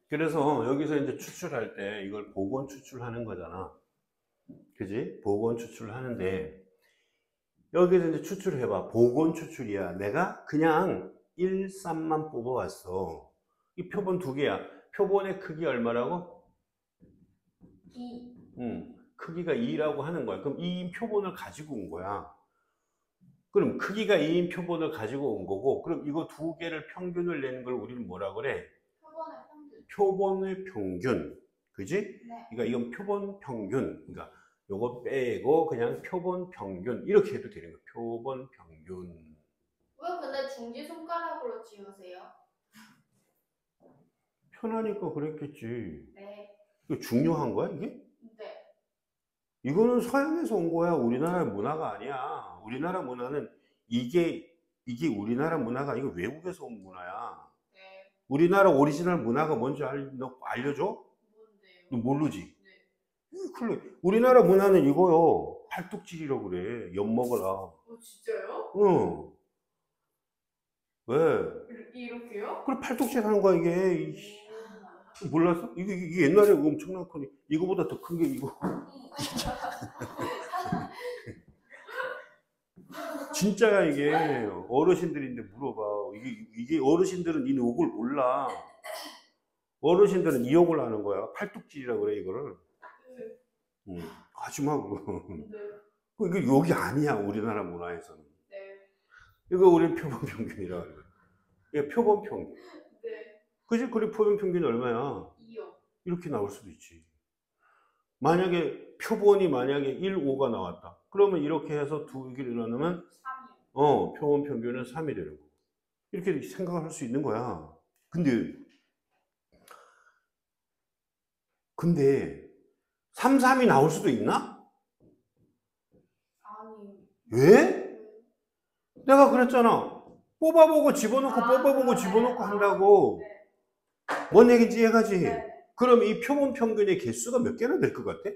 그래서 여기서 이제 추출할 때 이걸 복원 추출하는 거잖아. 그지? 복원 추출을 하는데 여기서 이제 추출해봐. 복원 추출이야. 내가 그냥 1, 3만 뽑아왔어. 이 표본 두 개야. 표본의 크기 얼마라고? 2. 크기가 2라고 하는 거야. 그럼 2인 표본을 가지고 온 거야. 그럼 크기가 2인 표본을 가지고 온 거고, 그럼 이거 두 개를 평균을 내는 걸 우리는 뭐라 그래? 표본의 평균. 표본의 평균. 그지? 네. 그러니까 이건 표본 평균. 그러니까 요거 빼고 그냥 표본 평균. 이렇게 해도 되는 거야. 표본 평균. 왜 근데 중지손가락으로 지우세요? 편하니까 그랬겠지. 네. 이거 중요한 거야, 이게? 네. 이거는 서양에서 온 거야. 우리나라 문화가 아니야. 우리나라 문화는 이게 우리나라 문화가 아니고 외국에서 온 문화야. 네. 우리나라 오리지널 문화가 뭔지 너 알려줘? 뭔데요? 너 모르지? 네. 그래. 우리나라 문화는 이거요. 팔뚝질이라고 그래. 엿 먹어라. 진짜요? 응. 왜? 이렇게요? 그래, 팔뚝질 하는 거야, 이게. 몰랐어? 이게 옛날에 엄청난 거니. 이거보다 더 큰 게 이거. 진짜야, 이게. 어르신들인데 물어봐. 이게 어르신들은 이 욕을 몰라. 어르신들은 이 욕을 하는 거야. 팔뚝질이라고 그래, 이거를. 네. 하지 마, 그거. 네. 이게 욕이 아니야, 우리나라 문화에서는. 네. 이거 우리 표본 평균이라고 그래. 이게 표본 평균. 네. 그지? 그래, 표본 평균이 얼마야? 2요. 이렇게 나올 수도 있지. 만약에 표본이 만약에 1, 5가 나왔다. 그러면 이렇게 해서 두 개를 나누면 3이요. 표본 평균은 3이 되는 거. 이렇게 생각을 할 수 있는 거야. 근데 3, 3이 나올 수도 있나? 아니. 왜? 내가 그랬잖아. 뽑아보고 집어넣고 뽑아보고 집어넣고 한다고. 네. 뭔 얘기인지 이해가지? 네. 그럼 이 표본 평균의 개수가 몇 개나 될 것 같아?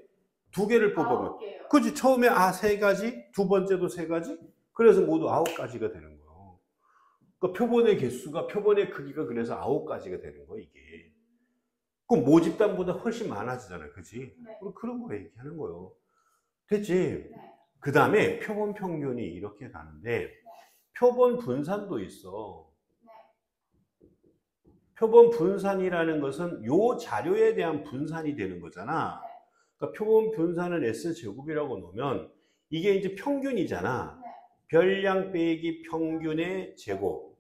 두 개를 뽑으면. 9개요. 그지? 처음에 세 가지, 두 번째도 세 가지? 그래서 모두 9가지가 되는 거예요. 그러니까 표본의 개수가, 표본의 크기가 그래서 9가지가 되는 거야, 이게. 그럼 모집단보다 훨씬 많아지잖아요. 그지? 네. 그런 거 얘기하는 거예요. 됐지? 네. 그 다음에 표본 평균이 이렇게 가는데, 표본 분산도 있어. 표본 분산이라는 것은 요 자료에 대한 분산이 되는 거잖아. 그러니까 표본 분산은 S제곱이라고 놓으면 이게 이제 평균이잖아. 별량 빼기 평균의 제곱.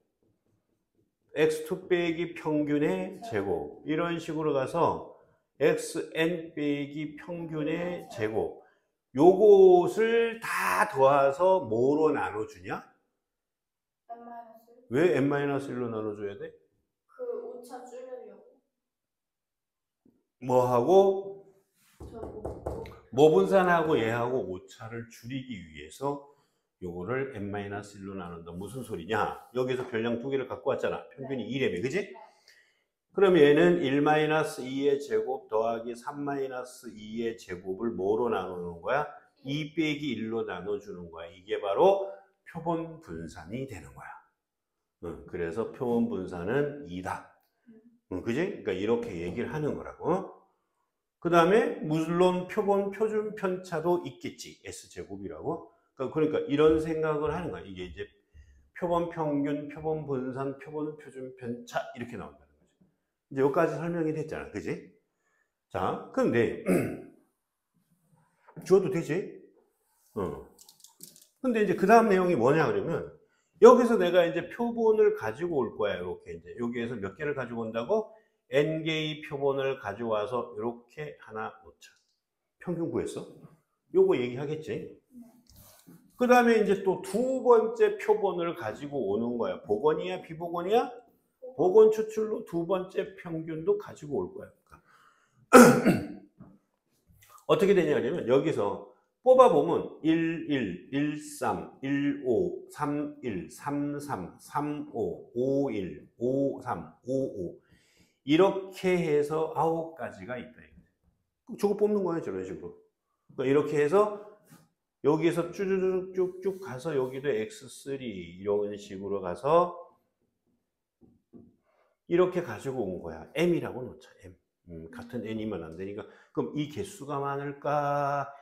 X2 빼기 평균의 제곱. 이런 식으로 가서 XN 빼기 평균의 제곱. 요것을 다 더해서 뭐로 나눠주냐? 왜 N-1로 나눠줘야 돼? 그 오차 줄여려고. 뭐하고? 뭐 분산하고 얘하고 오차를 줄이기 위해서 요거를 n-1로 나눈다. 무슨 소리냐? 여기서 별량 두 개를 갖고 왔잖아. 평균이 2래며, 그지? 그럼 얘는 1-2의 제곱 더하기 3-2의 제곱을 뭐로 나누는 거야? 2 빼기 1로 나눠주는 거야. 이게 바로 표본 분산이 되는 거야. 그래서 표본 분산은 2다. 그지? 그러니까 이렇게 얘기를 하는 거라고. 그 다음에 물론 표본 표준 편차도 있겠지. S제곱이라고. 그러니까 이런 생각을 하는 거야. 이게 이제 표본 평균, 표본 분산, 표본 표준 편차 이렇게 나온다는 거죠. 이제 여기까지 설명이 됐잖아. 그지? 자, 근데 주어도 되지? 근데 이제 그 다음 내용이 뭐냐 그러면 여기서 내가 이제 표본을 가지고 올 거야. 이렇게 이제 여기에서 몇 개를 가지고 온다고? N개의 표본을 가져와서 이렇게 하나 놓자. 평균 구했어? 요거 얘기하겠지? 그 다음에 이제 또 두 번째 표본을 가지고 오는 거야. 복원이야? 비복원이야? 복원 추출로 두 번째 평균도 가지고 올 거야. 어떻게 되냐면 여기서 뽑아보면 1, 1, 1, 3, 1, 5, 3, 1, 3, 3, 3, 5, 5, 1, 5, 3, 5, 5 이렇게 해서 9가지가 있다. 저거 뽑는 거예요. 저런 식으로. 그러니까 이렇게 해서 여기에서 쭉쭉 가서 여기도 X3 이런 식으로 가서 이렇게 가지고 온 거야. m이라고 놓자. m. 같은 n이면 안 되니까. 그럼 이 개수가 많을까?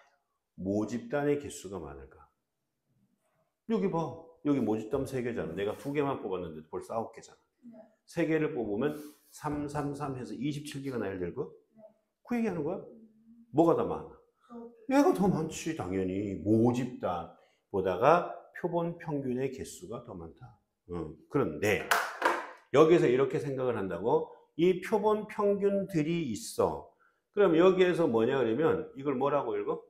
모집단의 개수가 많을까? 여기 봐. 여기 모집단 3개잖아. 내가 2개만 뽑았는데 벌써 9개잖아. 네. 3개를 뽑으면 3, 3, 3 해서 27개가 나야 될 거? 네. 그 얘기하는 거야. 뭐가 더 많아? 얘가 더 많지, 당연히. 모집단보다가 표본 평균의 개수가 더 많다. 그런데 여기서 이렇게 생각을 한다고. 이 표본 평균들이 있어. 그럼 여기에서 뭐냐 그러면 이걸 뭐라고 읽어?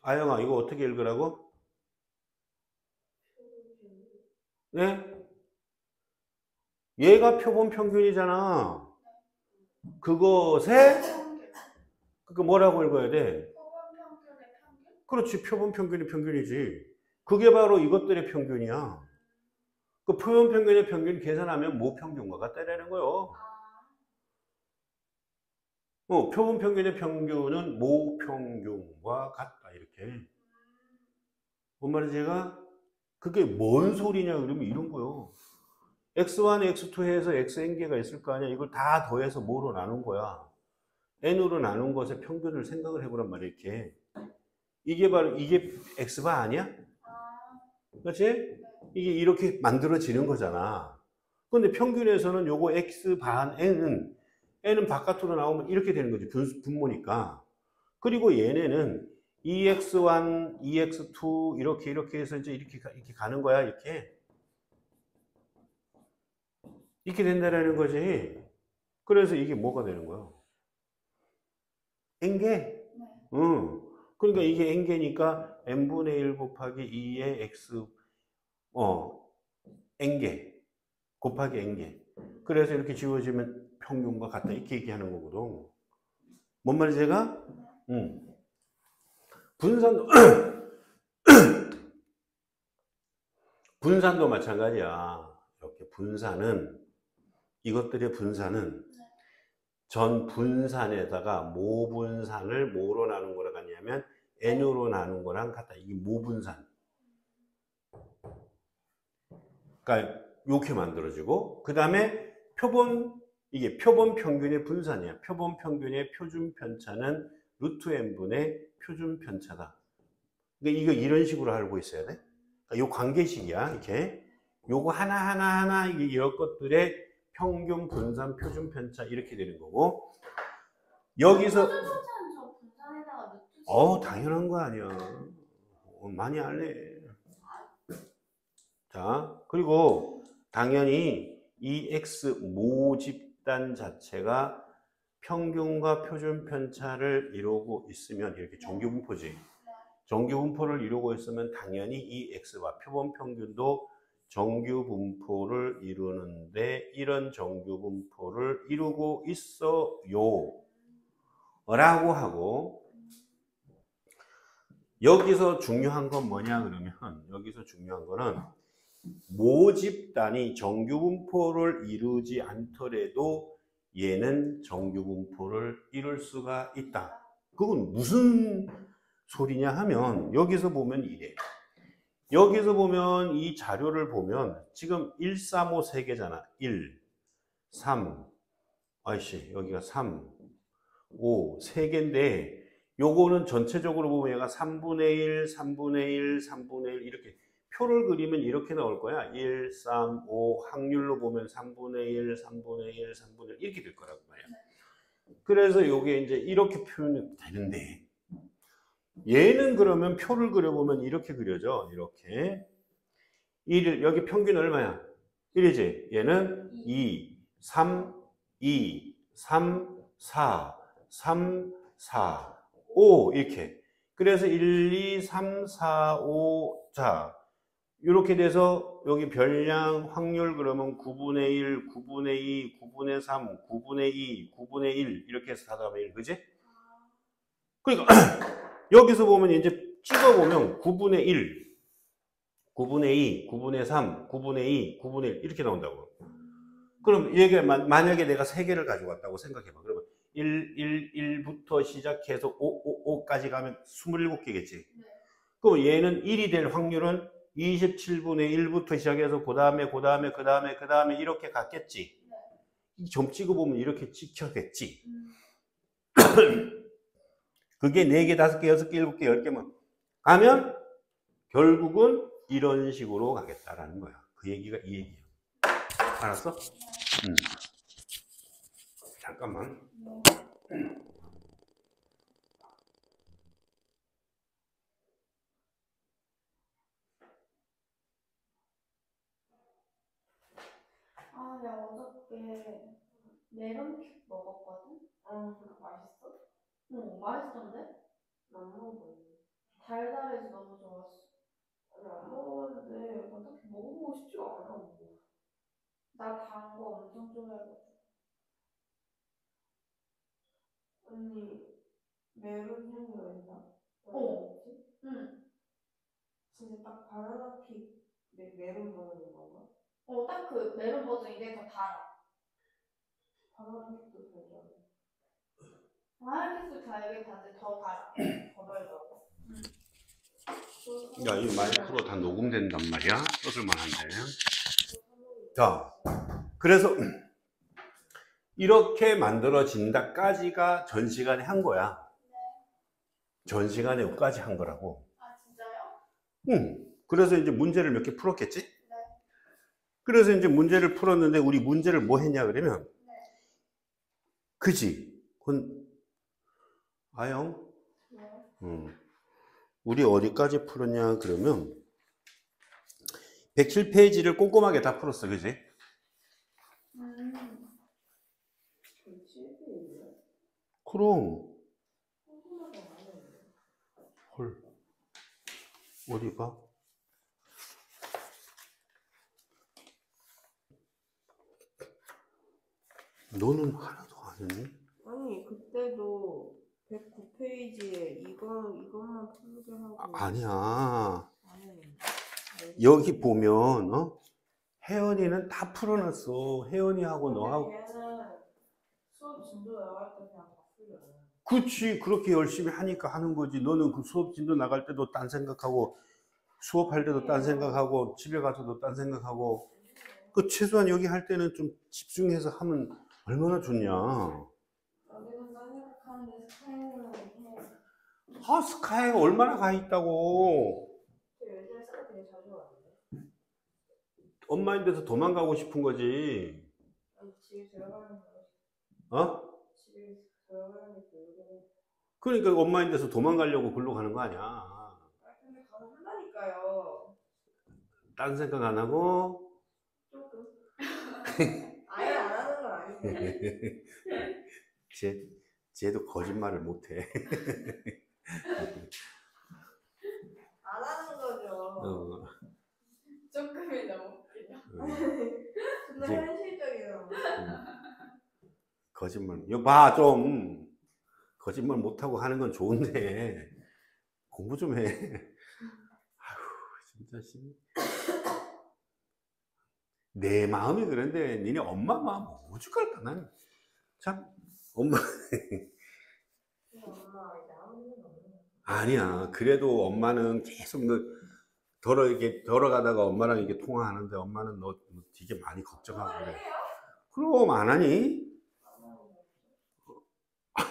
아영아, 이거 어떻게 읽으라고? 네? 얘가 표본 평균이잖아. 그것에 그거 뭐라고 읽어야 돼? 표본 평균의 평균? 그렇지, 표본 평균이 평균이지. 그게 바로 이것들의 평균이야. 그 표본 평균의 평균 계산하면 모평균과 같다라는 거요. 표본 평균의 평균은 모평균과 같다, 이렇게. 뭔 말인지 제가? 그게 뭔 소리냐 그러면 이런 거요. x1, x2 해서 xn개가 있을 거 아니야. 이걸 다 더해서 뭐로 나눈 거야? n으로 나눈 것의 평균을 생각을 해보란 말이야, 이렇게. 이게 바로, 이게 x바 아니야? 그렇지? 이게 이렇게 만들어지는 거잖아. 근데 평균에서는 요거 x 반 n은 바깥으로 나오면 이렇게 되는 거지. 분모니까. 그리고 얘네는 2x1, 2x2 이렇게 해서 이제 이렇게 가는 거야, 이렇게. 이렇게 된다라는 거지. 그래서 이게 뭐가 되는 거야? n개. 네. 그러니까 이게 n개니까 n분의 1 곱하기 2의 x, n개 곱하기 n개. 그래서 이렇게 지워지면 평균과 같다, 이렇게 얘기하는 거거든. 뭔 말인지 제가? 분산도 분산도 마찬가지야. 이렇게 분산은, 이것들의 분산은 전 분산에다가 모분산을 뭐로 나눈 거라 같냐면 n으로 나눈 거랑 같다. 이게 모분산. 그러니까 이렇게 만들어지고, 그 다음에 이게 표본 평균의 분산이야. 표본 평균의 표준 편차는 루트 n분의 표준 편차다. 그러니까 이거 이런 식으로 알고 있어야 돼. 그러니까 요 관계식이야. 이렇게 요거 하나 이게 이런 것들의 평균 분산 표준 편차 이렇게 되는 거고, 여기서 당연한 거 아니야. 많이 알래. 자, 그리고 당연히 이 x 모집단 자체가 평균과 표준 편차를 이루고 있으면, 이렇게 정규분포지. 정규분포를 이루고 있으면 당연히 이 x와 표본 평균도 정규분포를 이루는데, 이런 정규분포를 이루고 있어요 라고 하고, 여기서 중요한 건 뭐냐 그러면, 여기서 중요한 거는 모집단이 정규분포를 이루지 않더라도 얘는 정규분포를 이룰 수가 있다. 그건 무슨 소리냐 하면, 여기서 보면 이래. 여기서 보면 이 자료를 보면 지금 1, 3, 5 3개잖아. 1, 3, 여기가 3, 5 3개인데, 요거는 전체적으로 보면 얘가 3분의 1, 3분의 1, 3분의 1 이렇게 표를 그리면 이렇게 나올 거야. 1, 3, 5 확률로 보면 3분의 1, 3분의 1, 3분의 1 이렇게 될 거라고 말이야. 그래서 요게 이제 이렇게 표현이 되는데, 얘는 그러면 표를 그려보면 이렇게 그려져. 이렇게 1을, 여기 평균 얼마야? 1이지. 얘는 2, 3, 2, 3, 4, 3, 4, 5 이렇게. 그래서 1, 2, 3, 4, 5. 자, 이렇게 돼서 여기 별량 확률 그러면 9분의 1, 9분의 2, 9분의 3, 9분의 2, 9분의 1 이렇게 해서 4분의 1, 그지? 그러니까 여기서 보면 이제 찍어보면 9분의 1, 9분의 2, 9분의 3, 9분의 2, 9분의 1 이렇게 나온다고. 그럼 이게 만약에 내가 3개를 가지고 왔다고 생각해봐. 그러면 1부터 시작해서 5까지 가면 27개겠지. 그럼 얘는 1이 될 확률은 27분의 1부터 시작해서 그 다음에 이렇게 갔겠지. 네. 이 점 찍어보면 이렇게 찍혀겠지. 음. 그게 4개, 5개, 6개, 7개, 10개면 가면 결국은 이런 식으로 가겠다라는 거야. 그 얘기가 이 얘기야. 알았어? 잠깐만. 아, 내가 어저께 메론케이크 먹었거든? 그거 맛있어? 응, 맛있던데? 안 먹어봤는데. 달달해서 너무 좋았어. 아니, 안 먹어봤는데, 나 딱히 먹어보고 싶지가 않아. 나 단 거 엄청 좋아해가지고. 언니, 메론 향이 있나? 응. 진짜 딱 바나나 킥 메론 버전인 건가? 딱 그 메론 버전인데 더 달아. 바나나 킥도 달잖아. 바나나 킥도 달게 단데 더 달아. 더 달다고. 야, 이 마이크로 다 녹음된단 말이야. 써줄만한데. 자, 그래서 이렇게 만들어진다까지가 전 시간에 한 거야. 전 시간에 여기까지 한 거라고. 아, 진짜요? 응. 그래서 이제 문제를 몇 개 풀었겠지? 네. 그래서 이제 문제를 풀었는데 우리 문제를 뭐 했냐 그러면 네. 그지? 그건 아영? 네. 우리 어디까지 풀었냐 그러면 107페이지를 꼼꼼하게 다 풀었어. 그지? 107페이지요? 그럼 헐 어디 봐? 너는 하나도 안 했니? 아니 그때도 109페이지에 이것만 풀게 하고 아니야. 아니, 여기 보면 혜연이는 다 풀어놨어. 혜연이하고 너하고. 얘는 수업 진도 나갈 때 그냥 다 풀려. 그치. 그렇게 열심히 하니까 하는 거지. 너는 그 수업 진도 나갈 때도 딴 생각하고 수업할 때도 딴 생각하고 집에 가서도 딴 생각하고 그 최소한 여기 할 때는 좀 집중해서 하면 얼마나 좋냐. 여기는 딴 생각하는데 스타일은 해. 아, 스카이가 얼마나 가 있다고. 저 요즘에 스카 되게 자주 왔는데. 엄마인데서 도망가고 싶은 거지. 아니 집에 들어가는 거 어? 집에 들어가는 게 요즘에. 그러니까 엄마인데서 도망가려고 글로 가는 거 아니야. 아 근데 가서 한다니까요. 딴 생각 안 하고. 조금. 아예 안 하는 건 아닌데. 쟤도 거짓말을 못해. 안 하는 거죠. 조금이 너무 웃기다. 근데 이제- 현실적이라고. 거짓말. 이거 봐, 좀. 거짓말 못하고 하는 건 좋은데, 공부 좀 해. 아휴, 진짜, 내 마음이 그런데, 니네 엄마 마음 오죽할까, 난. 참, 엄마. 엄마 이제 아무 일 없는 거. 아니야. 그래도 엄마는 계속 이렇게 걸어가다가 엄마랑 이렇게 통화하는데, 엄마는 너 되게 많이 걱정하고 그래. 그럼 안 하니?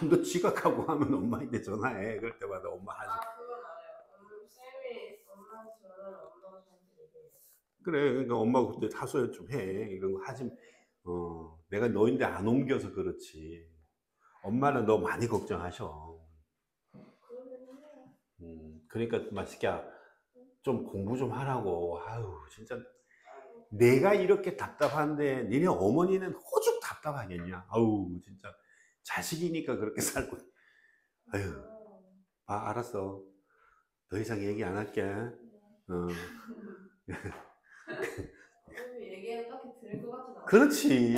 너 지각하고 하면 엄마한테 전화해. 그럴 때마다 엄마 하지. 아 그건 알아요. 쌤이 엄마한테 전화를 엄마가 저한테 얘기해요. 그래. 그러니까 엄마가 그때 하소연 좀 해. 이런 거 하지. 내가 너인데 안 옮겨서 그렇지. 엄마는 너 많이 걱정하셔. 그러긴 해요. 그러니까 마시야 좀 공부 좀 하라고. 아유, 진짜. 내가 이렇게 답답한데 니네 어머니는 오죽 답답하겠냐. 아우, 진짜. 자식이니까 그렇게 살고. 아유, 알았어. 더 이상 얘기 안 할게. 얘기는 딱히 들을 것 같진 않아. 그렇지.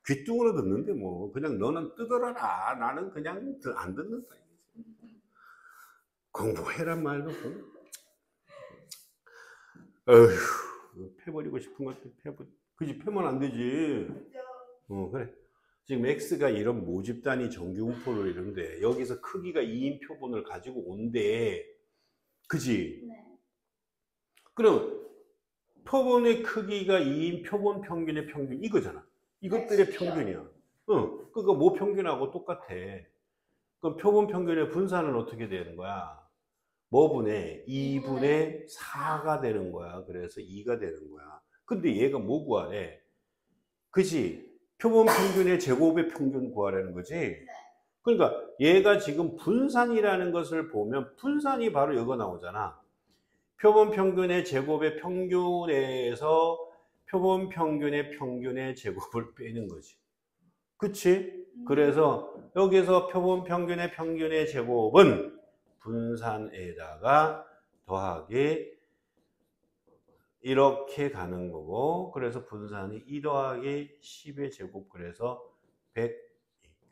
귀뚱으로 듣는데 뭐 그냥 너는 뜯어라. 나는 그냥 안 듣는다. 공부해란 말도 어휴, 패버리고 싶은 것도 그지 패면 안 되지. 그래. 지금 X가 이런 모집단위 정규분포를 이런데 여기서 크기가 2인 표본을 가지고 온대. 그지? 네. 그럼 표본의 크기가 2인 표본 평균의 평균 이거잖아. 이것들의 네, 평균이야. 그러니까 모 평균하고 똑같아. 그럼 표본 평균의 분산은 어떻게 되는 거야? 뭐분의 2분의 4가 되는 거야. 그래서 2가 되는 거야. 근데 얘가 뭐 구하래? 그지? 표본 평균의 제곱의 평균 구하라는 거지? 그러니까 얘가 지금 분산이라는 것을 보면 분산이 바로 이거 나오잖아. 표본 평균의 제곱의 평균에서 표본 평균의 평균의 제곱을 빼는 거지. 그치? 그래서 여기서 표본 평균의 평균의 제곱은 분산에다가 더하기 이렇게 가는 거고, 그래서 분산이 2 더하기 10의 제곱, 그래서 100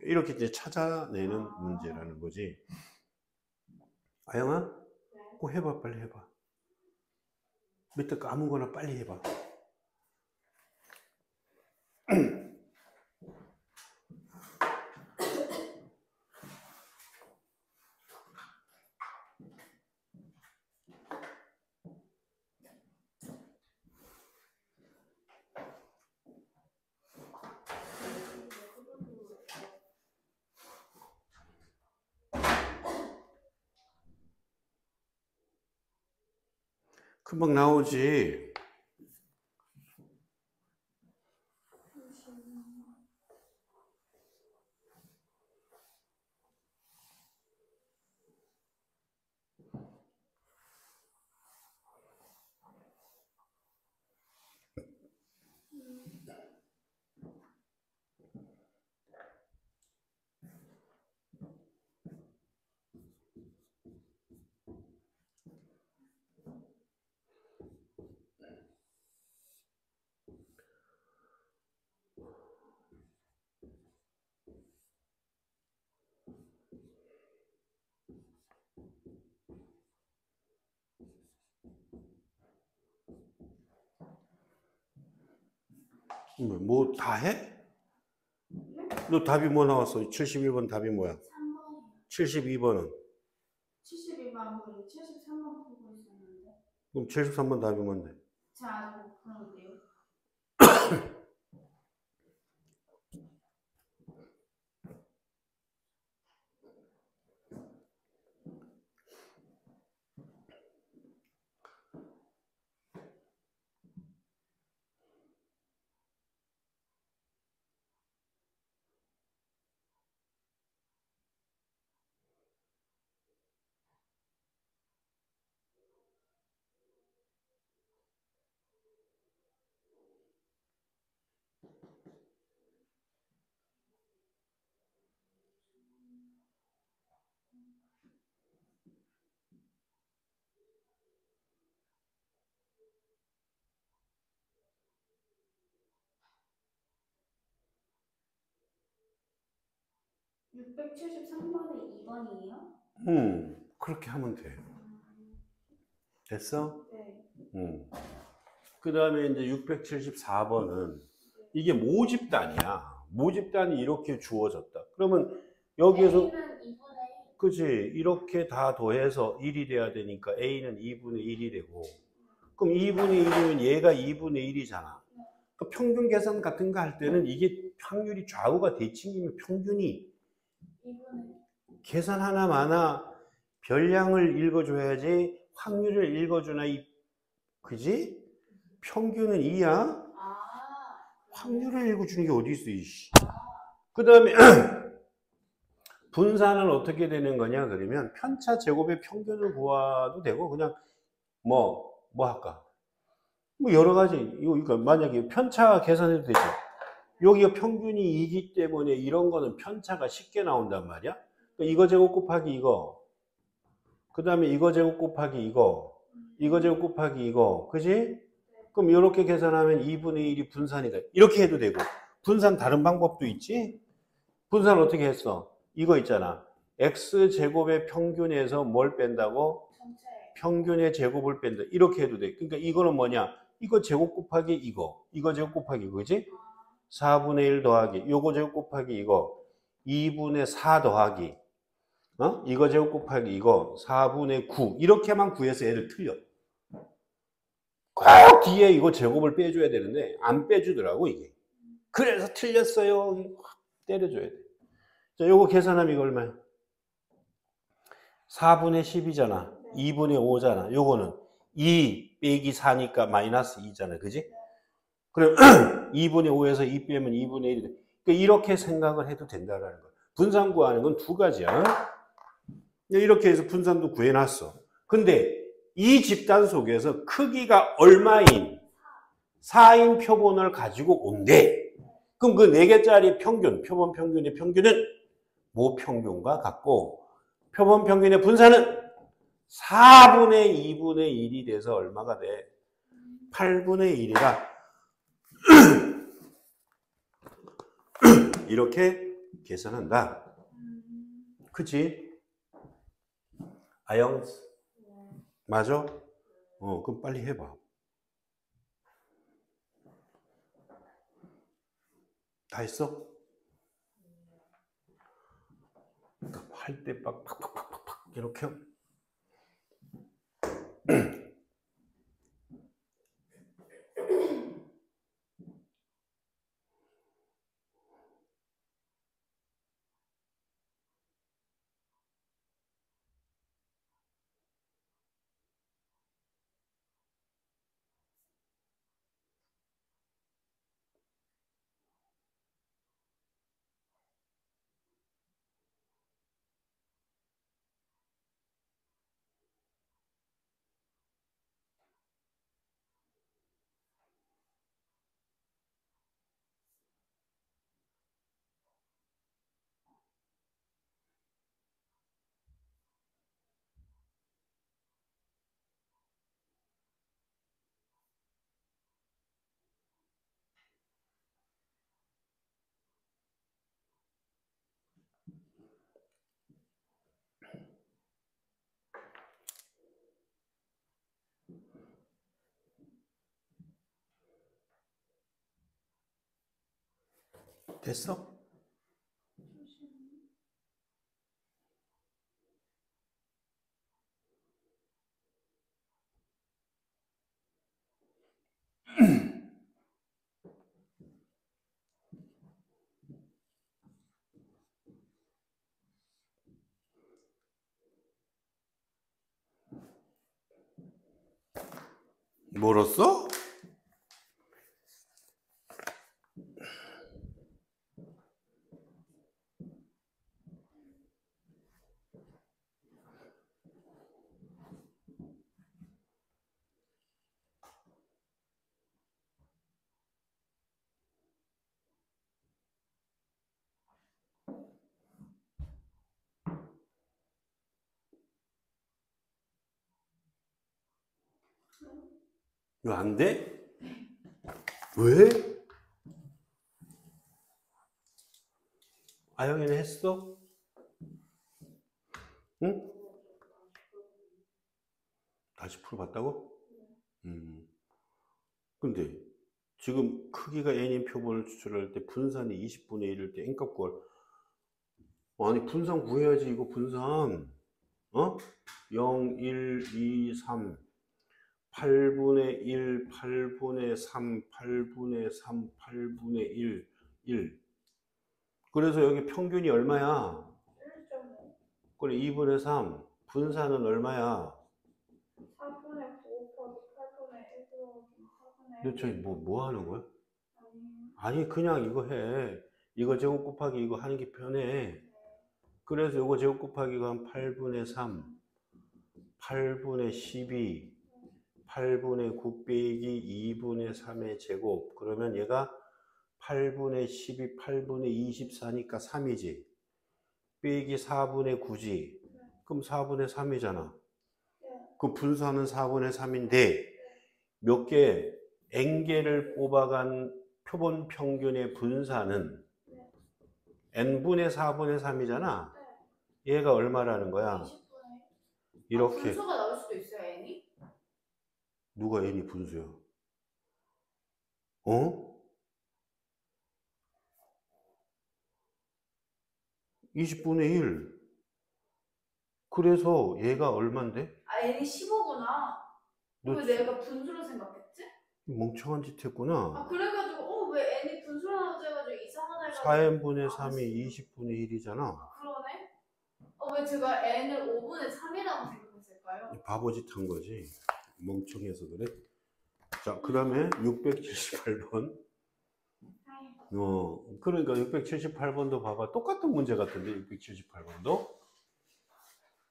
이렇게 이제 찾아내는 문제라는 거지. 아영아, 그거 해봐, 빨리 해봐. 밑에 거 아무거나 빨리 해봐. 금방 나오지. 뭐 다 해? 너 답이 뭐 나왔어? 71번 답이 뭐야? 3번이요. 72번은? 72번 그리고 73번 보고 있었는데. 그럼 73번 답이 뭔데? 잘 아직 못 푸는데요. (673번에) 2번이에요? 그렇게 하면 돼. 됐어? 네. 그 다음에 이제 674번은 이게 모집단이야. 모집단이 이렇게 주어졌다. 그러면 여기에서 A는 2분의 1. 그치, 이렇게 다 더해서 1이 돼야 되니까 A는 2분의 1이 되고, 그럼 2분의 1이면 얘가 2분의 1이잖아. 그 평균 계산 같은 거 할 때는 이게 확률이 좌우가 대칭이면 평균이 2분의 계산 하나 마나 별량을 읽어줘야지 확률을 읽어주나, 그지? 평균은 2야? 아. 확률을 읽어주는 게 어디 있어, 이씨. 그 다음에 분산은 어떻게 되는 거냐 그러면 편차 제곱의 평균을 구해도 되고, 그냥 뭐 할까? 뭐 여러 가지. 이거 만약에 편차 계산해도 되죠. 여기가 평균이 2기 때문에 이런 거는 편차가 쉽게 나온단 말이야. 그러니까 이거 제곱 곱하기 이거, 그 다음에 이거 제곱 곱하기 이거, 이거 제곱 곱하기 이거, 그지? 그럼 이렇게 계산하면 2분의 1이 분산이다. 이렇게 해도 되고, 분산 다른 방법도 있지? 분산 어떻게 했어? 이거 있잖아. x제곱의 평균에서 뭘 뺀다고? 전체. 평균의 제곱을 뺀다. 이렇게 해도 돼. 그러니까 이거는 뭐냐? 이거 제곱 곱하기 이거 제곱 곱하기 이거, 그지? 4분의 1 더하기, 요거 제곱 곱하기 이거, 2분의 4 더하기. 이거 제곱 곱하기 이거 4분의 9 이렇게만 구해서 얘를 틀려. 꼭 뒤에 이거 제곱을 빼줘야 되는데 안 빼주더라고 이게. 그래서 틀렸어요. 확 때려줘야 돼. 자, 요거 계산하면 이거 얼마야? 4분의 10이잖아. 2분의 5잖아. 요거는 2 빼기 4니까 마이너스 2잖아. 그지? 그럼 2분의 5에서 2 빼면 2분의 1이 돼. 그러니까 이렇게 생각을 해도 된다라는 거야. 분산 구하는 건 두 가지야. 이렇게 해서 분산도 구해놨어. 근데 이 집단 속에서 크기가 얼마인 4인 표본을 가지고 온대. 그럼 그 4개짜리 평균, 표본 평균의 평균은 모평균과 같고 표본 평균의 분산은 4분의 2분의 1이 돼서 얼마가 돼? 8분의 1이라 이렇게 계산한다. 그치? 아영? 맞아? 그럼 빨리 해봐. 다 했어? 할 때 팍팍팍팍팍 이렇게 됐어? 멀었어? 이거 안 돼? 왜? 아영이는 했어? 응? 다시 풀어봤다고? 근데 지금 크기가 n인 표본을 추출할 때 분산이 20분의 1일 때 n값 구할 아니 분산 구해야지 이거 분산 0, 1, 2, 3 8분의 1, 8분의 3, 8분의 3, 8분의 1, 1 그래서 여기 평균이 얼마야? 1.5. 그래 2분의 3 분산은 얼마야? 4분의 9 곱하기 8분의 1 더하기 4분의 너 1. 저기 뭐 하는 거야? 아니, 아니 그냥 이거 해. 이거 제곱 곱하기 이거 하는 게 편해. 그래서 이거 제곱 곱하기 이거 한 8분의 3 8분의 12 8분의 9 빼기 2분의 3의 제곱 그러면 얘가 8분의 12 8분의 24니까 3이지 빼기 4분의 9지 그럼 4분의 3이잖아 그 분수하는 4분의 3인데 몇 개 n개를 뽑아간 표본 평균의 분사는 n분의 4분의 3이잖아 얘가 얼마라는 거야 20분의 이렇게 분수가 나올 수도 있어요, n이? 누가 n이 분수야 어? 20분의 1 그래서 얘가 얼만데? 아, N이 15구나. 너 왜 내가 분수로 생각했지? 멍청한 짓 아, 했구나. 그래가지고 왜 N이 분수로 나오지 해가지고 이상하다 해가지고 4n분의 안 3이 했어. 20분의 1이잖아. 아, 그러네? 왜 제가 N을 5분의 3이라고 생각했을까요? 바보짓 한 거지. 멍청해서 그래. 자, 그 다음에 678번. 그러니까 678번도 봐봐. 똑같은 문제 같은데, 678번도.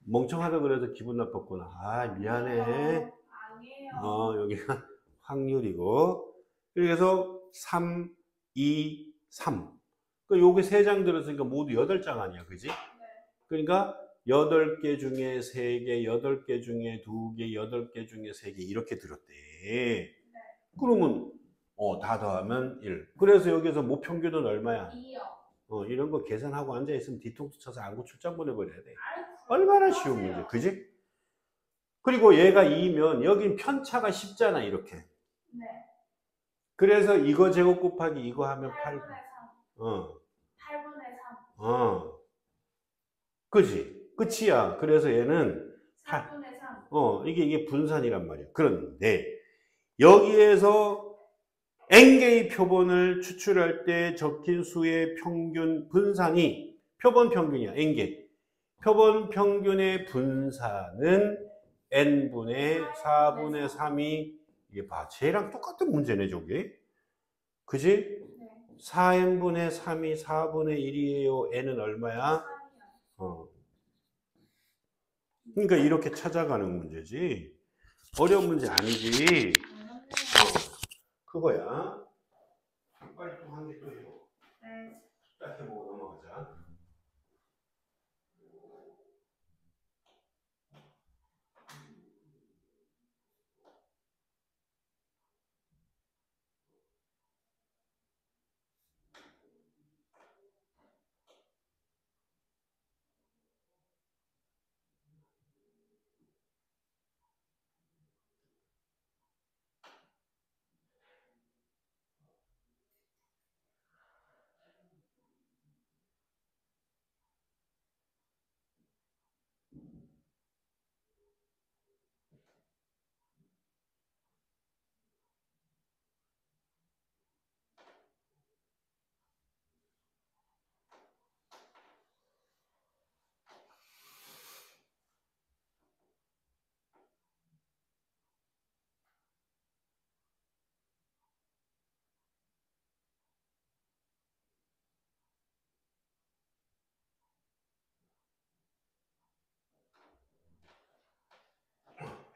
멍청하다 그래서 기분 나빴구나. 아, 미안해. 아니에요. 여기가 확률이고. 그래서 3, 2, 3. 그러니까 요게 3장 들었으니까 모두 8장 아니야. 그지? 네. 그러니까 8개 중에 3개, 8개 중에 2개, 8개 중에 3개 이렇게 들었대. 네. 그러면 다 더하면 1. 그래서 여기서 모평균은 얼마야? 2요. 이런 거 계산하고 앉아있으면 뒤통수 쳐서 안구 출장 보내버려야 돼. 아이, 얼마나 쉬운 문제, 그지? 그리고 얘가 2면 여긴 편차가 10잖아, 이렇게. 네. 그래서 이거 제곱 곱하기 이거 하면 8. 8분의 3. 8분의 3. 그지? 끝이야. 그래서 얘는 4분의 3. 이게 분산이란 말이야. 그런데 여기에서 n개의 표본을 추출할 때 적힌 수의 평균 분산이 표본 평균이야. n개. 표본 평균의 분산은 n분의 4분의 3이 이게 봐. 쟤랑 똑같은 문제네, 저게. 그지? 네. 4n분의 3이 4분의 1이에요. n은 얼마야? 3이요. 그러니까 이렇게 찾아가는 문제지. 어려운 문제 아니지. 그거야. 빨리 또 한 개 또 해요. 네. 딱 해보고 넘어가자.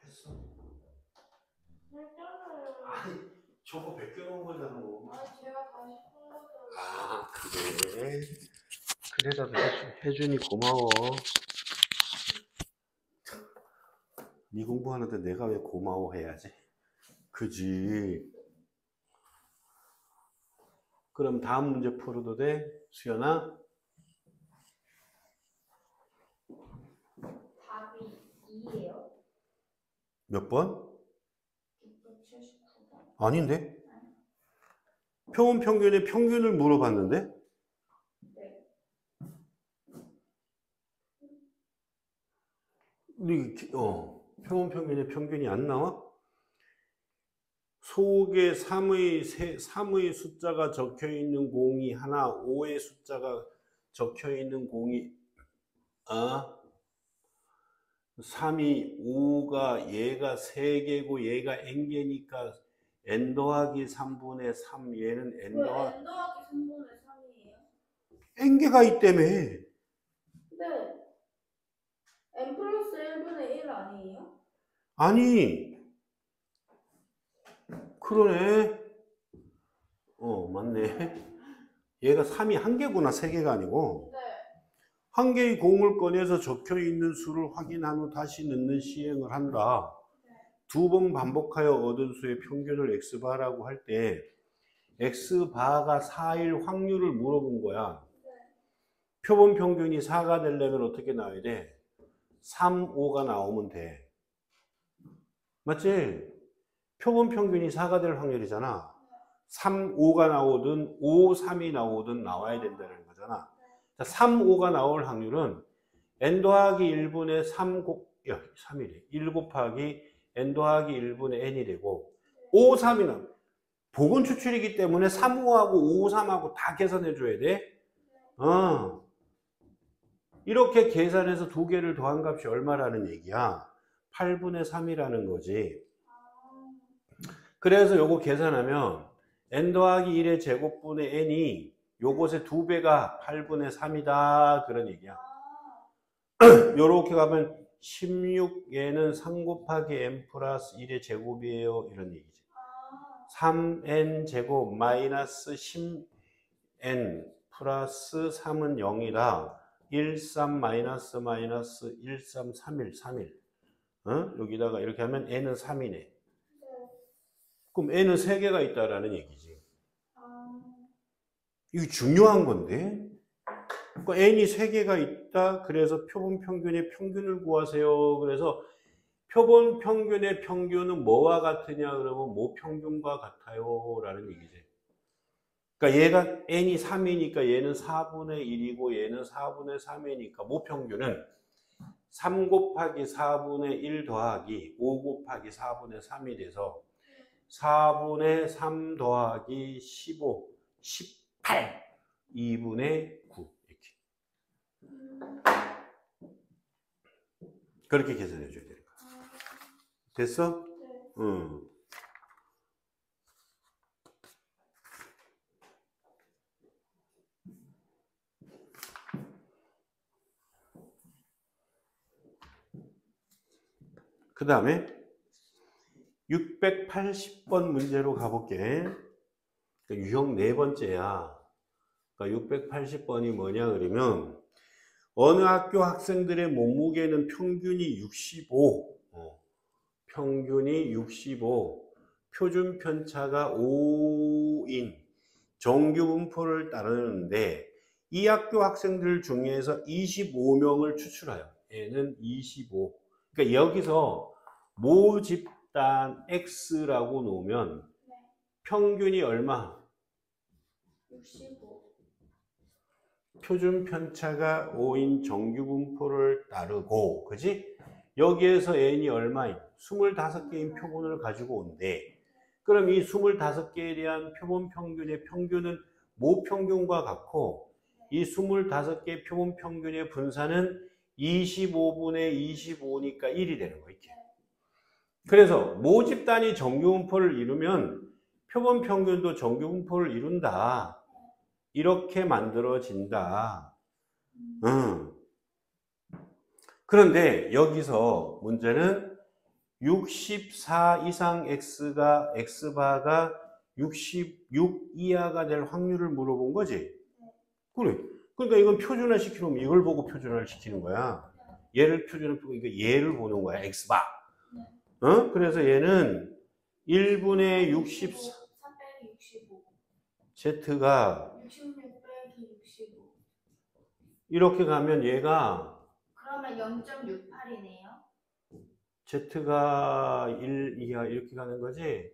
했어. 했잖아요. 아니, 저거 베껴놓은 거잖아. 아니 제가 다시 풀어서. 그래. 그래라도 해준이 고마워. 네 공부하는데 내가 왜 고마워해야지? 그지? 그럼 다음 문제 풀어도 돼? 수연아? 답이 2예요. 몇 번? 679번. 아닌데? 표본 평균의 평균을 물어봤는데? 네. 표본 평균의 평균이 안 나와? 속에 3의 숫자가 적혀 있는 공이 하나, 5의 숫자가 적혀 있는 공이 3이 5가 얘가 3개고 얘가 n개니까 n 더하기 3분의 3 얘는 n 왜 더하기 N 더하기 3분의 3이에요? n개가 있다며. 네. N 플러스 1분의 1 아니에요? 아니 그러네. 맞네. 얘가 3이 한 개구나, 3개가 아니고. 네. 한 개의 공을 꺼내서 적혀 있는 수를 확인한 후 다시 넣는 시행을 한다. 네. 2번 반복하여 얻은 수의 평균을 x바라고 할 때 x바가 4일 확률을 물어본 거야. 네. 표본 평균이 4가 되려면 어떻게 나와야 돼? 3, 5가 나오면 돼. 맞지? 표본 평균이 4가 될 확률이잖아. 3, 5가 나오든 5, 3이 나오든 나와야 된다는 거잖아. 자, 3, 5가 나올 확률은 n 더하기 1분의 3이래. 1 곱하기 n 더하기 1분의 n이 되고 5, 3이나 복은 추출이기 때문에 3, 5하고 5, 3하고 다 계산해 줘야 돼. 이렇게 계산해서 두 개를 더한 값이 얼마라는 얘기야? 8분의 3이라는 거지. 그래서 요거 계산하면 n 더하기 1의 제곱분의 n이 요것의 2배가 8분의 3이다. 그런 얘기야. 요렇게 가면 16얘는 3 곱하기 n 플러스 1의 제곱이에요. 이런 얘기지. 3n 제곱 마이너스 10n 플러스 3은 0이라 1, 3 마이너스 마이너스 1, 3, 3일, 3일. 여기다가 이렇게 하면 n은 3이네. 그럼 n은 3개가 있다라는 얘기지. 이거 중요한 건데. 그러니까 n이 3개가 있다. 그래서 표본 평균의 평균을 구하세요. 그래서 표본 평균의 평균은 뭐와 같으냐 그러면 모평균과 같아요 라는 얘기지. 그러니까 얘가 n이 3이니까 얘는 4분의 1이고 얘는 4분의 3이니까 모평균은 3 곱하기 4분의 1 더하기 5 곱하기 4분의 3이 돼서 4분의 3 더하기 15, 18, 2분의 9 이렇게. 그렇게 계산해 줘야 되는 거야. 됐어? 응. 그 다음에 680번 문제로 가볼게. 유형 네 번째야. 그러니까 680번이 뭐냐 그러면 어느 학교 학생들의 몸무게는 평균이 65, 평균이 65, 표준 편차가 5인 정규 분포를 따르는데 이 학교 학생들 중에서 25명을 추출하여 얘는 25. 그러니까 여기서 모집단 X라고 놓으면 평균이 얼마? 65. 표준 편차가 5인 정규 분포를 따르고, 그지? 여기에서 n이 얼마인? 25개인 표본을 가지고 온대. 그럼 이 25개에 대한 표본 평균의 평균은 모평균과 같고, 이 25개 표본 평균의 분산은 25분의 25니까 1이 되는 거, 이렇게. 그래서 모집단이 정규 분포를 이루면 표본 평균도 정규 분포를 이룬다. 이렇게 만들어진다. 그런데 여기서 문제는 64 이상 X바가 66 이하가 될 확률을 물어본 거지. 그래. 그러니까 이건 표준화 시키면 이걸 보고 표준화를 시키는 거야. 얘를 표준화, 그러니까 얘를 보는 거야. X바. 그래서 얘는 1분의 64. 4 빼기 65. Z가 66 빼기 65. 이렇게 가면 얘가 그러면 0.68이네요. Z가 1 이하 이렇게 가는 거지? 네.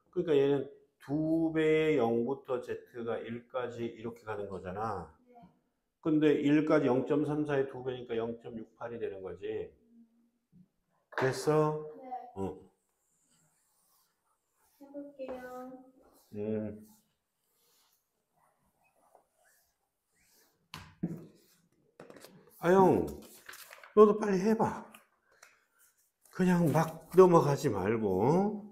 그러니까 얘는 2배의 0부터 Z가 1까지 이렇게 가는 거잖아. 네. 근데 1까지 0.34의 2배니까 0.68이 되는 거지. 됐어? 네. 해볼게요. 아영, 너도 빨리 해봐. 그냥 막 넘어가지 말고.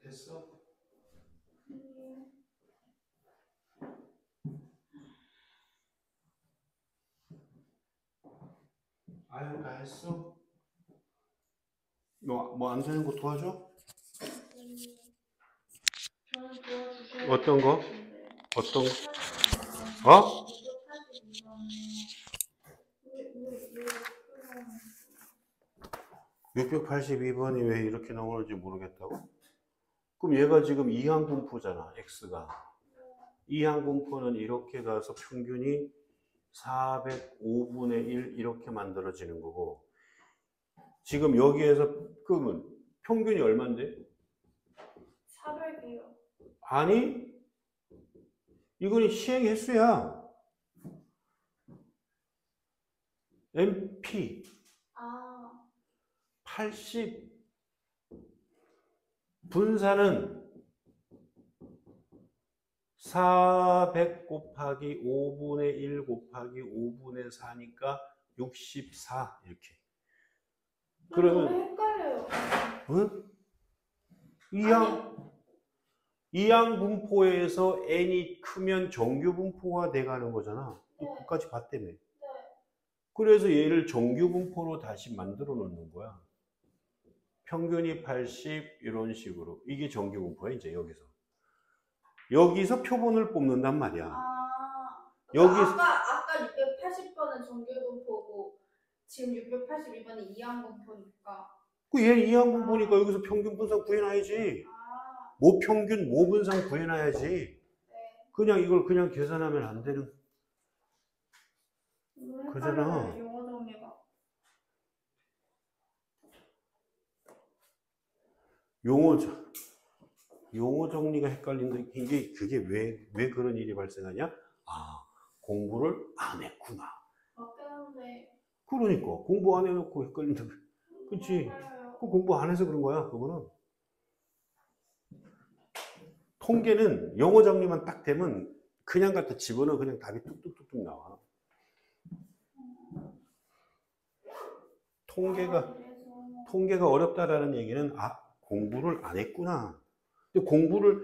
됐어? 아유, 다 했어? 너 뭐 안 되는 거 도와줘? 저는 도와주셔야 어떤 거? 되는데. 어떤 거? 어? 682번이 왜 이렇게 나오는지 모르겠다고? 그럼 얘가 지금 이항분포잖아, x가. 이항분포는 이렇게 가서 평균이 405분의 1 이렇게 만들어지는 거고, 지금 여기에서 그러면 평균이 얼만데? 400이요. 아니, 이거는 시행 횟수야. MP 아, 80 분사는 400 곱하기 5분의 1 곱하기 5분의 4니까 64 이렇게. 너무 그러면 헷갈려요. 응? 이항 분포에서 n이 크면 정규 분포가 돼가는 거잖아. 네. 그까지 봤다며. 네. 그래서 얘를 정규 분포로 다시 만들어 놓는 거야. 평균이 80 이런 식으로. 이게 정규 분포야 이제 여기서. 여기서 표본을 뽑는단 말이야. 아, 여기서 아까 680번은 정규분포고 지금 682번은 이항분포니까. 그 얘 이항 분포니까 여기서 평균 분산 구해놔야지. 아, 모평균 모분산 구해놔야지. 네. 그냥 이걸 그냥 계산하면 안 되는. 그잖아. 헷갈려요, 용어 정리가. 용어 정리가 헷갈린다. 그게 왜 그런 일이 발생하냐? 아, 공부를 안 했구나. 맞겠는데. 그러니까 공부 안 해놓고 헷갈린다. 그치? 헷갈려요. 그 공부 안 해서 그런 거야. 그거는. 통계는 용어 정리만 딱 되면 그냥 갖다 집어넣어 그냥 답이 뚝뚝뚝뚝 나와. 통계가 어렵다라는 얘기는 공부를 안 했구나. 근데 공부를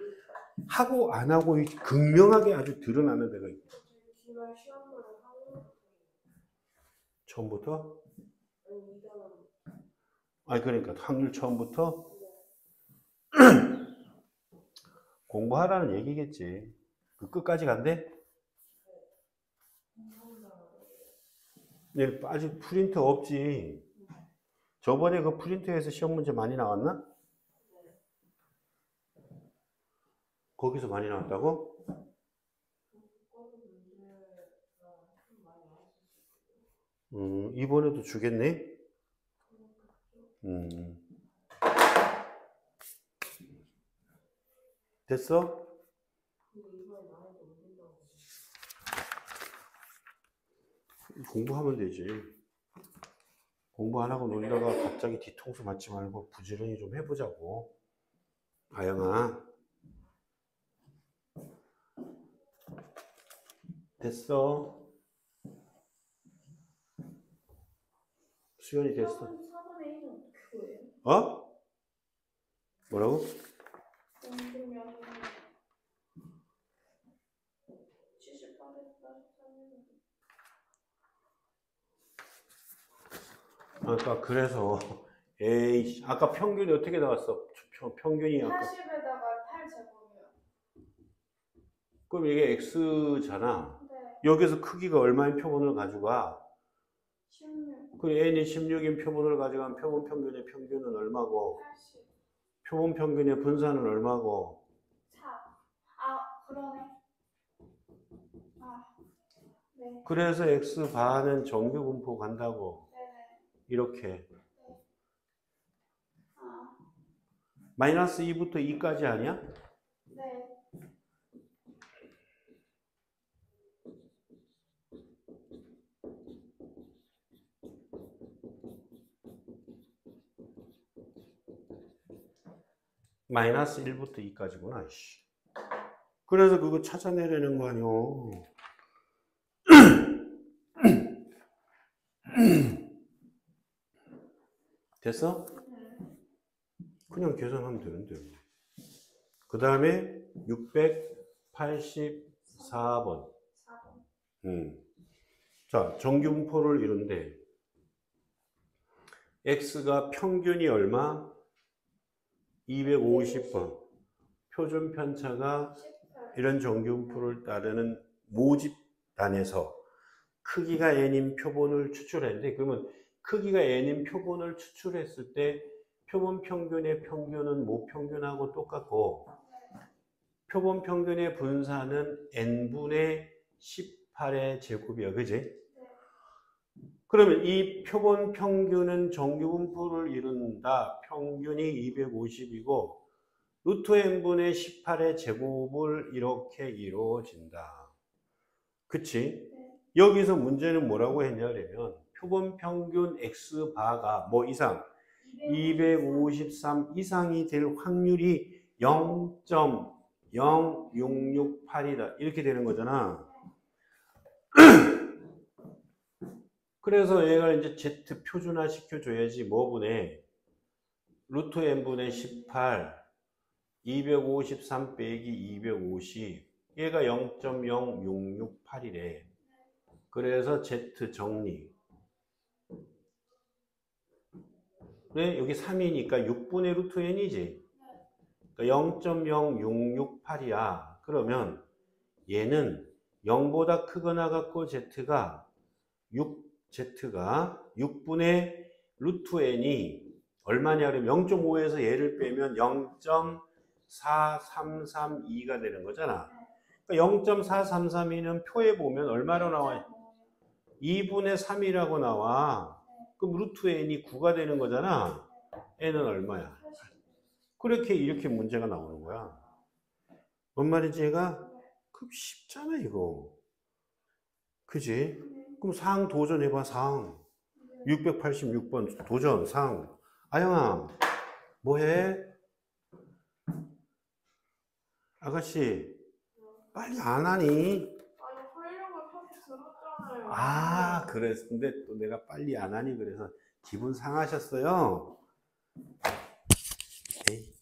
하고 안 하고 극명하게 아주 드러나는 데가 있다. 기말 시험을 하는 처음부터? 이거는 아니 그러니까 확률 처음부터 공부하라는 얘기겠지. 그 끝까지 간대? 네, 아직 프린트 없지. 저번에 그 프린트에서 시험 문제 많이 나왔나? 거기서 많이 나왔다고? 이번에도 주겠네? 됐어? 공부하면 되지. 공부 안 하고 놀다가 갑자기 뒤통수 맞지 말고 부지런히 좀 해보자고. 아영아. 됐어. 수연이 됐어. 4분의 1은 어떻게 구해요? 어? 뭐라고? 그러면 78에서 43은 아까 그래서 에이 아까 평균이 어떻게 나왔어? 평균이 아까 80에다가 8제곱이요. 그럼 이게 x잖아. 네. 여기서 크기가 얼마인 표본을 가져가? 16, 그 n이 16인 표본을 가져간 표본 평균의 평균은 얼마고? 80, 표본 평균의 분산은 얼마고? 4. 아, 그러네. 아, 네. 그래서 x 반은 정규 분포 간다고. 네네. 이렇게. 아, 마이너스 2부터 2까지 아니야? 네. 마이너스 1부터 2까지구나. 그래서 그거 찾아내려는 거 아니오. 됐어? 그냥 계산하면 되는데. 그 다음에 684번. 4번. 자, 정규분포를 이룬데 x가 평균이 얼마? 250번. 표준 편차가 18. 이런 정규분포를 따르는 모집단에서 크기가 n인 표본을 추출했는데, 그러면 크기가 n인 표본을 추출했을 때 표본 평균의 평균은 모평균하고 똑같고, 표본 평균의 분산은 n분의 18의 제곱이야, 그지? 그러면 이 표본 평균은 정규분포를 이룬다. 평균이 250이고 루트 n분의 18의 제곱을 이렇게 이루어진다. 그치? 여기서 문제는 뭐라고 했냐면 표본 평균 x바가 뭐 이상 253 이상이 될 확률이 0.0668이다. 이렇게 되는 거잖아. 그래서 얘가 이제 z 표준화 시켜줘야지 뭐분의 루트 n분의 18 253 빼기 250 얘가 0.0668이래. 그래서 z 정리. 그래? 여기 3이니까 6분의 루트 n이지. 그러니까 0.0668이야. 그러면 얘는 0보다 크거나 같고 z가 6분의 루트 n이 얼마냐 그러면 0.5에서 얘를 빼면 0.4332가 되는 거잖아. 그러니까 0.4332는 표에 보면 얼마로 나와요? 2분의 3이라고 나와. 그럼 루트 n이 9가 되는 거잖아. n은 얼마야? 그렇게 이렇게 문제가 나오는 거야. 뭔 말인지 얘가? 그럼 쉽잖아 이거. 그지? 그럼 상 도전해봐. 상 686번 도전 상. 아영아 뭐해? 아가씨 빨리 안 하니? 아니 하려고 다 들었잖아요. 아 그랬는데 또 내가 빨리 안 하니 그래서 기분 상하셨어요? 에이.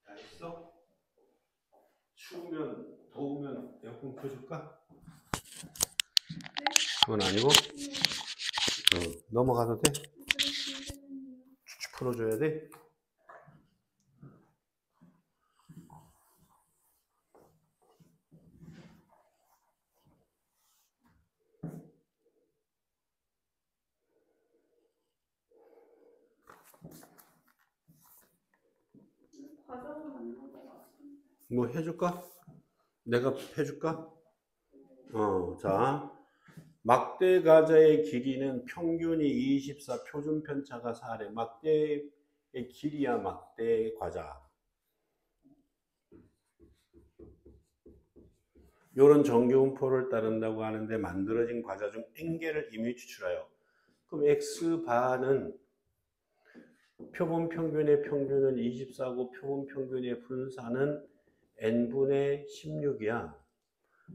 다 했어? 추우면 더우면 에어컨 켜줄까? 그건 아니고 넘어가도 돼? 추측 풀어줘야 돼? 과정은 맞는 것 같은데. 뭐 해줄까? 내가 해줄까? 자, 막대 과자의 길이는 평균이 24, 표준 편차가 4래. 막대의 길이야, 막대 과자. 요런 정규분포를 따른다고 하는데 만들어진 과자 중 n개를 임의 추출하여. 그럼 x바는 표본 평균의 평균은 24고 표본 평균의 분산은 n분의 16이야.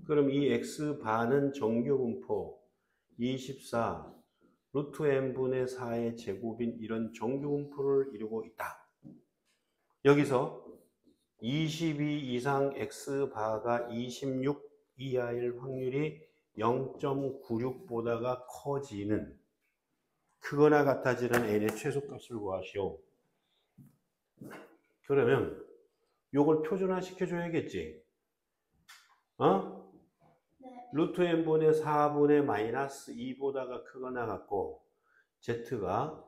그럼 이 x바는 정규분포 24 루트 n분의 4의 제곱인 이런 정규분포를 이루고 있다. 여기서 22 이상 x바가 26 이하일 확률이 0.96보다가 커지는 크거나 같아지는 n의 최소값을 구하시오. 그러면 요걸 표준화 시켜줘야겠지. 네. 루트 n분의 4분의 마이너스 2보다가 크거나 같고 z가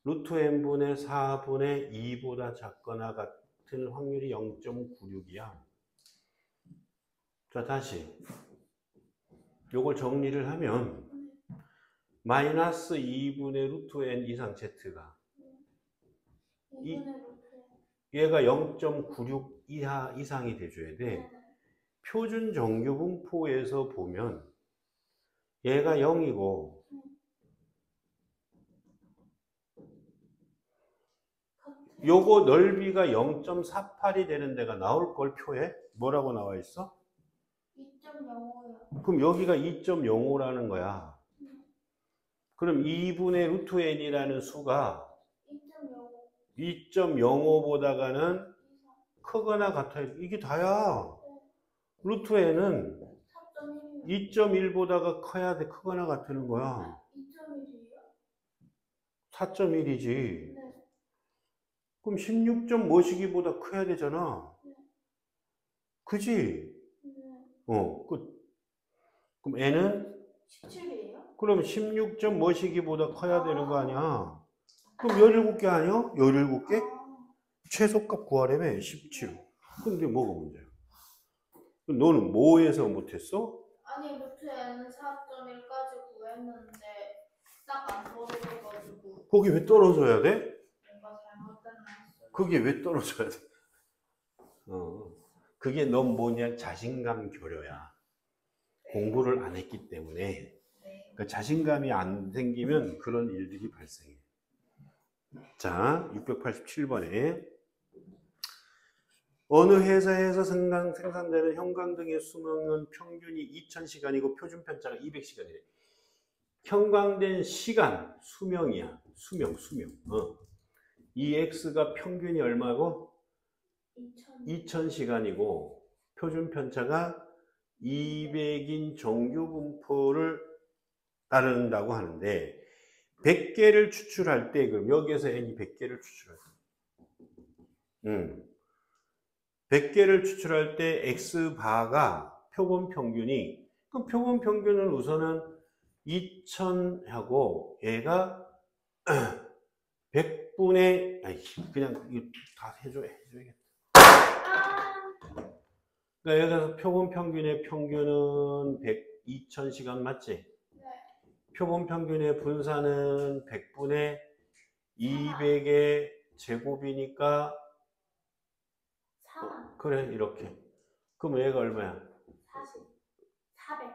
루트 n분의 4분의 2보다 작거나 같은 확률이 0.96이야. 자, 다시 요걸 정리를 하면 마이너스 2분의 루트 n 이상 z가 2분의 루트. 얘가 0.96 이하 이상이 돼줘야 돼. 네. 표준 정규분포에서 보면 얘가 0이고 요거 넓이가 0.48이 되는 데가 나올 걸 표에 뭐라고 나와 있어? 2.05요. 그럼 여기가 2.05라는 거야. 그럼 2분의 루트 n이라는 수가 2.05. 2.05보다가는 크거나 같아요. 이게 다야. 루트 n은 4.1이요. 2.1보다가 커야 돼. 크거나 같다는 거야. 2.1이요? 4.1이지. 네. 그럼 16점 뭐시기보다 커야 되잖아. 네. 그지? 네. 그럼 n은 17이에요? 그럼 16점 뭐시기보다 커야 되는 거 아니야. 그럼 17개 아니야? 17개? 최소값 구하려면 17. 근데 뭐가 문제야? 너는 뭐에서 못했어? 아니 루트 n은 4.1까지 구했는데 딱 안 떨어져가지고 거기 왜 떨어져야 돼? 뭔가 잘못됐나 했어요. 그게 왜 떨어져야 돼? 그게 넌 뭐냐? 자신감 교류야. 공부를 안 했기 때문에. 네. 그러니까 자신감이 안 생기면 그런 일들이 발생해. 자, 687번에 어느 회사에서 생산되는 형광등의 수명은 평균이 2000시간이고 표준 편차가 200시간이래. 형광된 시간, 수명이야. 수명. 이 x가 평균이 얼마고? 2000시간이고 표준 편차가 200인 정규 분포를 따른다고 하는데 100개를 추출할 때 그럼 여기에서 n이 100개를 추출할 때 100개를 추출할 때 x바가 표본 평균이 그럼 표본 평균은 우선은 2000하고 얘가 100분의 그냥 이거 다 해줘야겠다. 그러니까 여기서 표본 평균의 평균은 2000시간 맞지? 네. 표본 평균의 분산은 100분의 200의 제곱이니까 4만. 그래 이렇게. 그럼 얘가 얼마야? 40. 400.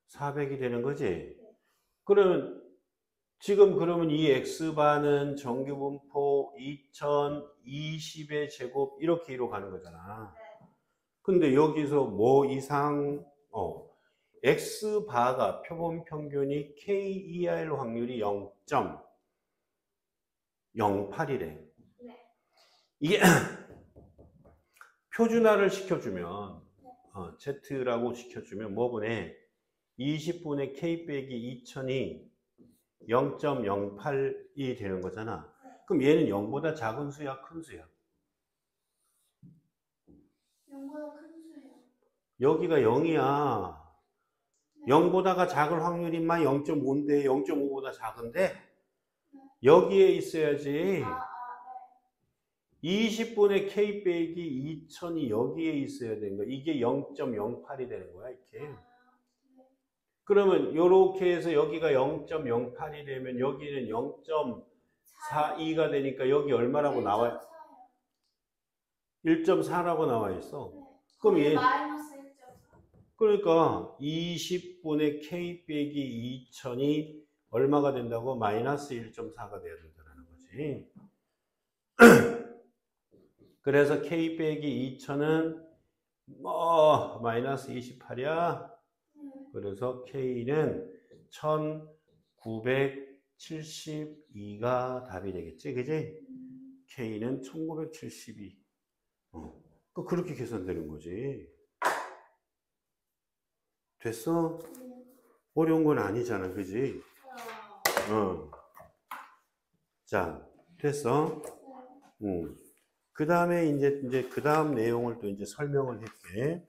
400이 되는 거지? 그러면 지금 그러면 이 x바는 정규분포 2020의 제곱 이렇게 이루어가는 거잖아. 근데 여기서 뭐 이상 x바가 표본 평균이 k 이하일 확률이 0.08이래. 네. 이게 표준화를 시켜주면 z라고 시켜주면 뭐분의 20분의 k 빼기 2000이 0.08이 되는 거잖아. 그럼 얘는 0보다 작은 수야, 큰 수야? 0보다 큰 수예요. 여기가 0이야. 0보다가 작은 확률이만 0.5인데 0.5보다 작은데 여기에 있어야지. 20분의 k 빼기 2000이 여기에 있어야 되는 거야. 이게 0.08이 되는 거야, 이렇게. 그러면 이렇게 해서 여기가 0.08이 되면 여기는 0.42가 되니까 여기 얼마라고 나와? 1.4라고 나와 있어. 그럼 얘 마이너스 1.4. 그러니까 20분의 k 빼기 2000이 얼마가 된다고? 마이너스 1.4가 돼야 된다는 거지. 그래서 k 빼기 2000은 뭐 마이너스 28이야. 그래서 k는 1972가 답이 되겠지, 그지? k는 1972. 그렇게 계산되는 거지. 됐어? 어려운 건 아니잖아, 그지? 자, 됐어? 그 다음에 이제 그 다음 내용을 또 이제 설명을 할게.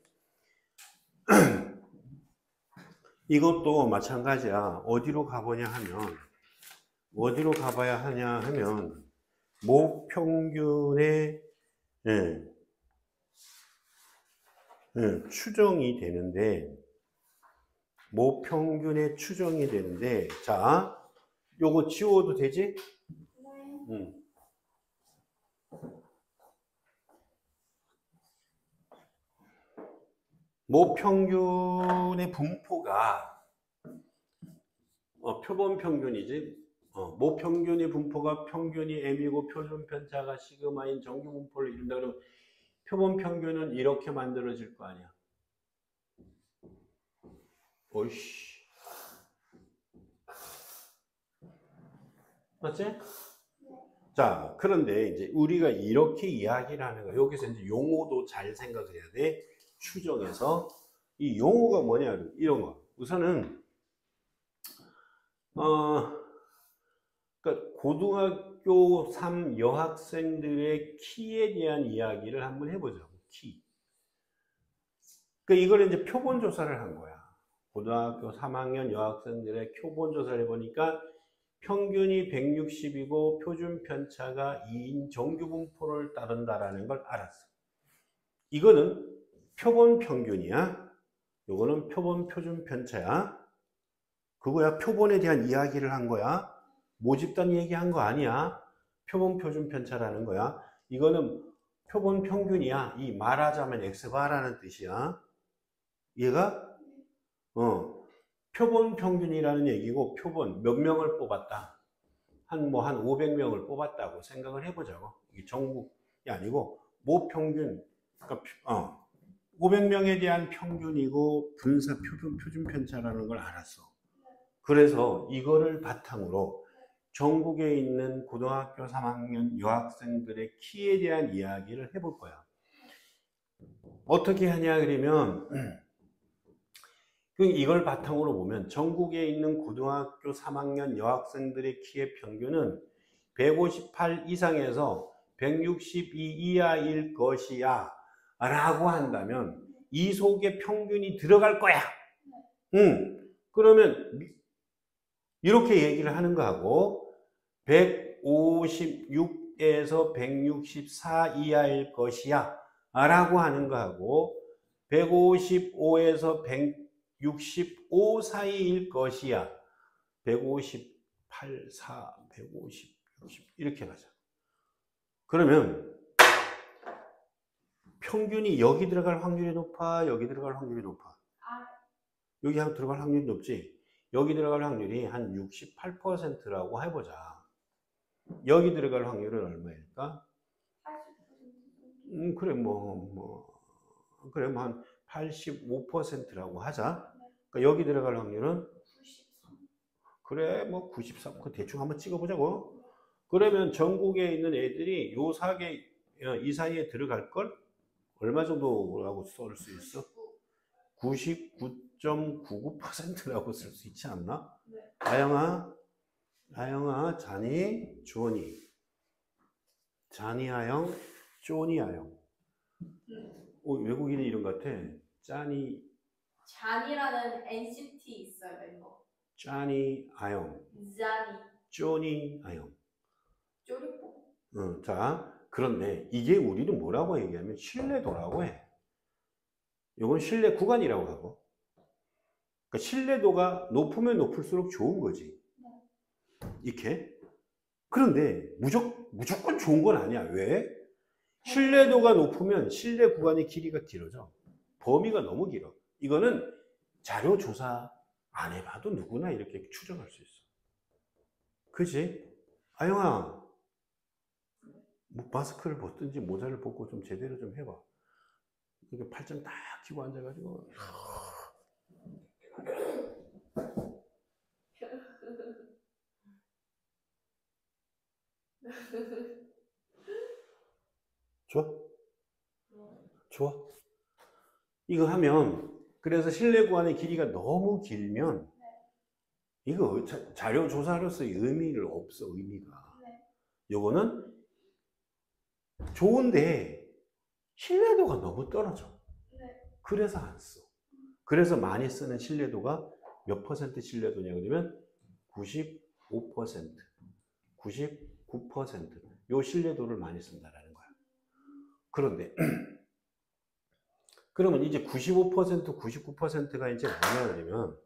이것도 마찬가지야. 어디로 가보냐 하면, 어디로 가봐야 하냐 하면, 모평균의 추정이 되는데, 모평균의 추정이 되는데, 자, 요거 지워도 되지? 모평균의 분포가 표본 평균이지. 모평균의 분포가 평균이 m이고 표준 편차가 시그마인 정규 분포를 이룬다. 그러면 표본 평균은 이렇게 만들어질 거 아니야. 오이씨. 맞지? 자, 그런데 이제 우리가 이렇게 이야기를 하는 거야. 여기서 이제 용어도 잘 생각을 해야 돼. 추정해서. 이 용어가 뭐냐, 이런 거. 우선은, 그러니까 고등학교 3 여학생들의 키에 대한 이야기를 한번 해보자고, 키. 그러니까 이걸 이제 표본 조사를 한 거야. 고등학교 3학년 여학생들의 표본 조사를 해보니까 평균이 160이고 표준 편차가 2인 정규 분포를 따른다라는 걸 알았어. 이거는 표본 평균이야. 요거는 표본 표준 편차야. 그거야. 표본에 대한 이야기를 한 거야. 모집단 얘기한 거 아니야. 표본 표준 편차라는 거야. 이거는 표본 평균이야. 이 말하자면 X바라는 뜻이야. 얘가 표본 평균이라는 얘기고, 표본 몇 명을 뽑았다. 한 500명을 뽑았다고 생각을 해보자고. 이게 전국이 아니고 모평균. 그러니까 500명에 대한 평균이고 분사 표준 편차라는 걸 알았어. 그래서 이거를 바탕으로 전국에 있는 고등학교 3학년 여학생들의 키에 대한 이야기를 해볼 거야. 어떻게 하냐 그러면 이걸 바탕으로 보면 전국에 있는 고등학교 3학년 여학생들의 키의 평균은 158 이상에서 162 이하일 것이야 라고 한다면 이 속에 평균이 들어갈 거야. 그러면 이렇게 얘기를 하는 거하고 156에서 164 이하일 것이야 라고 하는 거하고 155에서 165 사이일 것이야. 158, 4, 150, 60 이렇게 가자. 그러면 평균이 여기 들어갈 확률이 높아? 여기 들어갈 확률이 높아? 여기 들어갈 확률이 높지? 여기 들어갈 확률이 한 68%라고 해보자. 여기 들어갈 확률은 얼마일까? 80%. 그래, 그래, 한 85%라고 하자. 그러니까 여기 들어갈 확률은? 93. 그래, 93. 그 대충 한번 찍어보자고. 그러면 전국에 있는 애들이 요 사계, 이 사이에 들어갈 걸? 얼마 정도라고 쏠 수 있어? 99. 0.99%라고 쓸 수 있지 않나? 네. 아영아, 자니, 주원이. 자니, 아영, 쪼니, 아영. 외국인의 이름 같아. 짜니, 잔이라는 NCT 있어요, 멤버. 짜니, 아영. 잔이. 쪼니, 아영. 쪼리뽀. 자, 그런데 이게 우리는 뭐라고 얘기하면 신뢰도라고 해. 이건 신뢰 구간이라고 하고. 그러니까 신뢰도가 높으면 높을수록 좋은 거지. 이렇게. 그런데 무조건 좋은 건 아니야. 왜? 신뢰도가 높으면 신뢰 구간의 길이가 길어져. 범위가 너무 길어. 이거는 자료 조사 안 해봐도 누구나 이렇게 추정할 수 있어. 그지? 아영아, 뭐 마스크를 벗든지 모자를 벗고 좀 제대로 좀 해봐. 이렇게 팔짱 딱 끼고 앉아가지고. 좋아? 좋아? 이거 하면, 그래서 신뢰 구간의 길이가 너무 길면, 이거 자료 조사로서의 의미를 없어, 의미가. 요거는 좋은데, 신뢰도가 너무 떨어져. 그래서 안 써. 그래서 많이 쓰는 신뢰도가 몇 퍼센트 신뢰도냐 그러면 95%, 99% 요 신뢰도를 많이 쓴다라는 거야. 그런데 그러면 이제 95%, 99%가 이제 뭐냐 그러면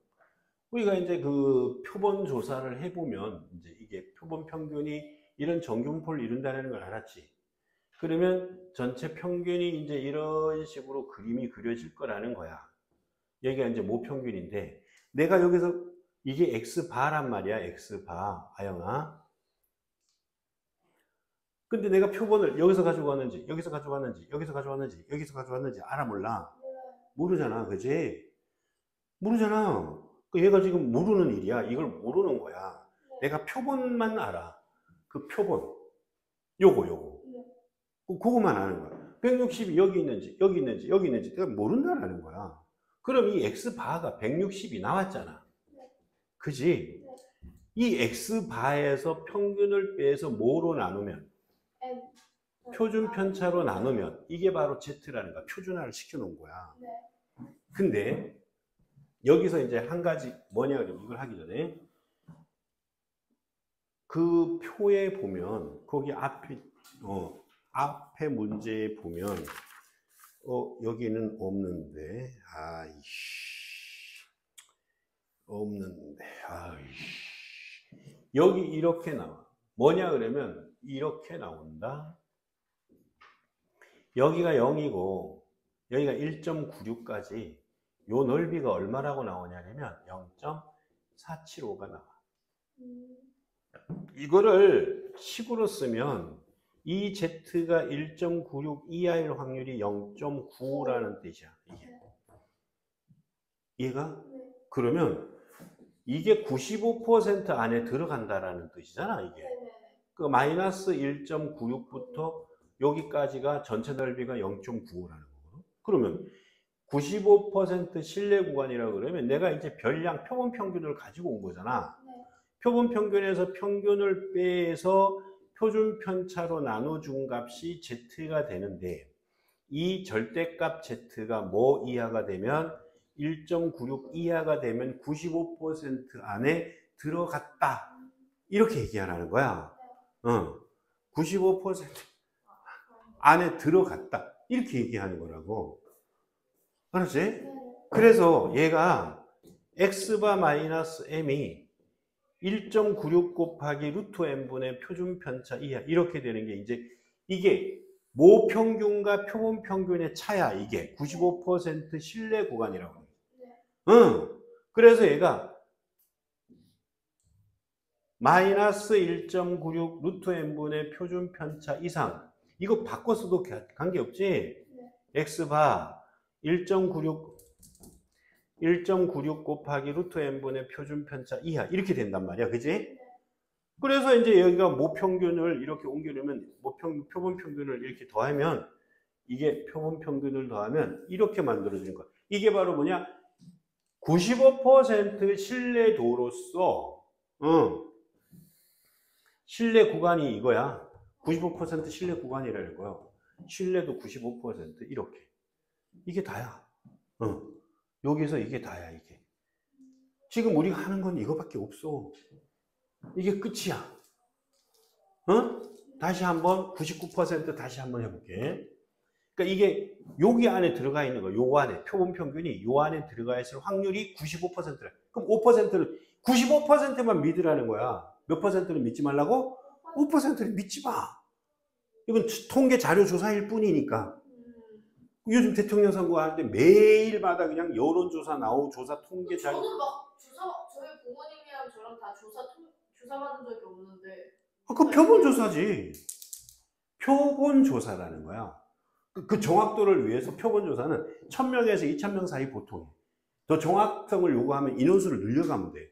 우리가 이제 그 표본 조사를 해보면 이제 이게 표본 평균이 이런 정균포를 이룬다는 걸 알았지. 그러면 전체 평균이 이제 이런 식으로 그림이 그려질 거라는 거야. 여기가 이제 모평균인데, 내가 여기서, 이게 X바란 말이야, X바. 아영아. 근데 내가 표본을 여기서 가지고 왔는지, 여기서 가지고 왔는지, 여기서 가져왔는지, 여기서 가져왔는지 알아, 몰라? 모르잖아, 그지? 모르잖아. 얘가 지금 모르는 일이야. 이걸 모르는 거야. 내가 표본만 알아. 그 표본. 요거. 그거만 아는 거야. 160이 여기 있는지, 여기 있는지, 여기 있는지 내가 모른다라는 거야. 그럼 이 X바가 160이 나왔잖아. 그지? 이 X바에서 평균을 빼서 뭐로 나누면? 표준 편차로 나누면 이게 바로 Z라는 거야. 표준화를 시켜놓은 거야. 근데 여기서 이제 한 가지 뭐냐 그러면 이걸 하기 전에 그 표에 보면 거기 앞에 문제에 보면 여기는 없는데 없는데 여기 이렇게 나와. 뭐냐 그러면 이렇게 나온다. 여기가 0이고 여기가 1.96까지 요 넓이가 얼마라고 나오냐면 0.475가 나와. 이거를 식으로 쓰면 이 Z가 1.96 이하일 확률이 0.95라는 뜻이야. 이해가? 그러면 이게 95% 안에 들어간다라는 뜻이잖아, 이게. 그 마이너스 1.96부터 여기까지가 전체 넓이가 0.95라는 거거든. 그러면 95% 신뢰 구간이라 그러면 내가 이제 별량 표본 평균을 가지고 온 거잖아. 표본 평균에서 평균을 빼서 표준 편차로 나눠준 값이 Z가 되는데 이 절대값 Z가 뭐 이하가 되면 1.96 이하가 되면 95% 안에 들어갔다. 이렇게 얘기하라는 거야. 95% 안에 들어갔다. 이렇게 얘기하는 거라고. 알았지? 그래서 얘가 X바 마이너스 M이 1.96 곱하기 루트 M분의 표준 편차 이하 이렇게 되는 게 이게 모평균과 표본 평균의 차야. 이게 95% 신뢰 구간이라고. 그래서 얘가 마이너스 1.96 루트 M분의 표준 편차 이상. 이거 바꿔서도 관계없지? X바 1.96 곱하기 루트 M분의 표준 편차 이하 이렇게 된단 말이야. 그지? 그래서 이제 여기가 모평균을 이렇게 옮기려면 표본 평균을 이렇게 더하면 이게 표본 평균을 더하면 이렇게 만들어지는 거야. 이게 바로 뭐냐? 95% 신뢰도로서 신뢰 구간이 이거야. 95% 신뢰 구간이라는 거예요. 신뢰도 95% 이렇게. 이게 다야. 여기서 이게 다야, 이게. 지금 우리가 하는 건 이거밖에 없어. 이게 끝이야. 다시 한번 99% 다시 한번 해볼게. 그러니까 이게 여기 안에 들어가 있는 거, 요 안에 표본 평균이 요 안에 들어가 있을 확률이 95%래. 그럼 5%를 95%만 믿으라는 거야. 몇 퍼센트는 믿지 말라고? 5%를 믿지 마. 이건 통계 자료 조사일 뿐이니까. 요즘 대통령 선거 하는데 매일마다 그냥 여론조사 나오고 조사 통계 자료. 저는 막 저희 부모님이랑 저랑 다 조사 받은 적이 없는데. 그 표본조사지. 표본조사라는 거야. 그 정확도를 위해서 표본조사는 1000명에서 2000명 사이 보통이야. 더 정확성을 요구하면 인원수를 늘려가면 돼.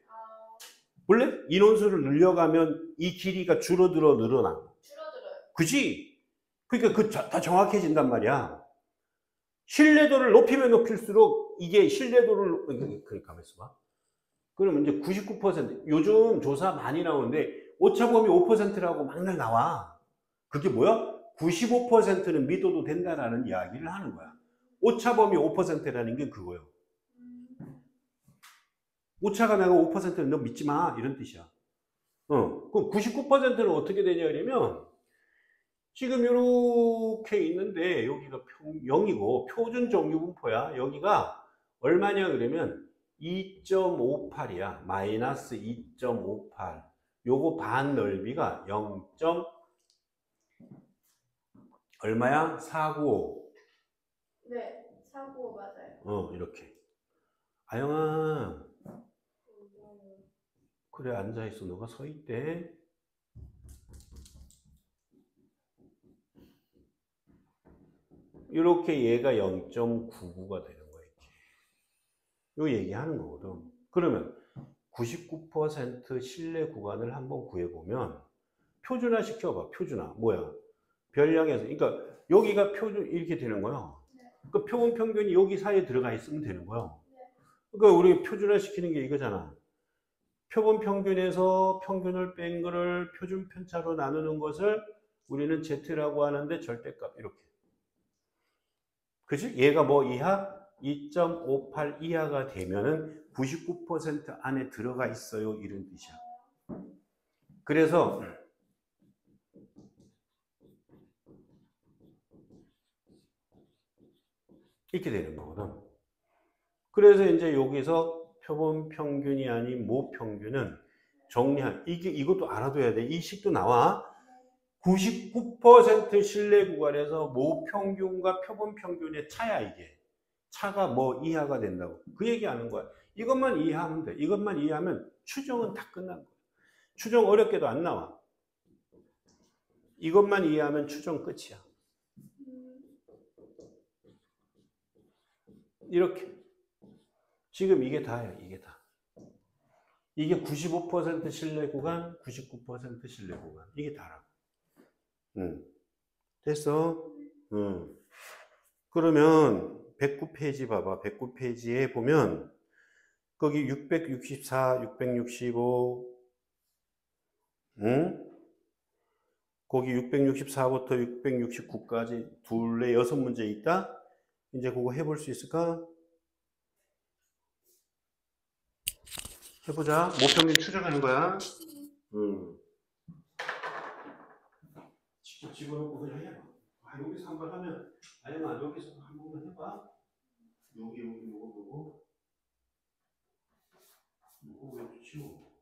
원래 인원수를 늘려가면 이 길이가 줄어들어 늘어나. 줄어들어요. 그지? 그러니까 다 정확해진단 말이야. 신뢰도를 높이면 높일수록 이게 신뢰도를 그러니까 가만 있어봐. 그러면 이제 99% 요즘 조사 많이 나오는데 오차범위 5%라고 맨날 나와. 그게 뭐야? 95%는 믿어도 된다라는 이야기를 하는 거야. 오차범위 5%라는 게 그거예요. 오차가 나고 5%는 너 믿지 마 이런 뜻이야. 그럼 99%는 어떻게 되냐 그러면 지금 이렇게 있는데 여기가 0이고 표준 정규분포야. 여기가 얼마냐 그러면 2.58이야. 마이너스 2.58. 요거 반 넓이가 0. 얼마야? 495. 네, 495 맞아요. 이렇게. 아영아. 그래, 앉아있어. 너가 서 있대. 이렇게 얘가 0.99가 되는 거야. 이렇게. 요 얘기하는 거거든. 그러면 99% 신뢰 구간을 한번 구해보면 표준화 시켜봐. 표준화. 뭐야? 별량에서. 그러니까 여기가 표준 이렇게 되는 거야. 그 표본 평균이 여기 사이에 들어가 있으면 되는 거야. 그러니까 우리 표준화 시키는 게 이거잖아. 표본 평균에서 평균을 뺀 거를 표준 편차로 나누는 것을 우리는 Z라고 하는데 절대값 이렇게. 그치? 얘가 뭐 이하? 2.58 이하가 되면은 99% 안에 들어가 있어요. 이런 뜻이야. 그래서 이렇게 되는 거거든. 그래서 이제 여기서 표본 평균이 아닌 모 평균은 정리한, 이것도 알아둬야 돼. 이 식도 나와. 99% 신뢰 구간에서 모 평균과 표본 평균의 차야, 이게. 차가 뭐 이하가 된다고. 그 얘기하는 거야. 이것만 이해하면 돼. 이것만 이해하면 추정은 다 끝난 거야. 추정 어렵게도 안 나와. 이것만 이해하면 추정 끝이야. 이렇게. 지금 이게 다야, 이게 다. 이게 95% 신뢰 구간, 99% 신뢰 구간. 이게 다라고. 됐어? 그러면 109페이지 봐봐. 109페이지에 보면 거기 664, 665, 거기 664부터 669까지 둘에 6문제 있다? 이제 그거 해볼 수 있을까? 해보자. 모평균 추정하는 거야. 직접 집어넣고 그냥 해봐. 여기서 한 번 하면, 아니면 여기서 한 번만 해봐. 여기, 요거. 요거 왜 치워?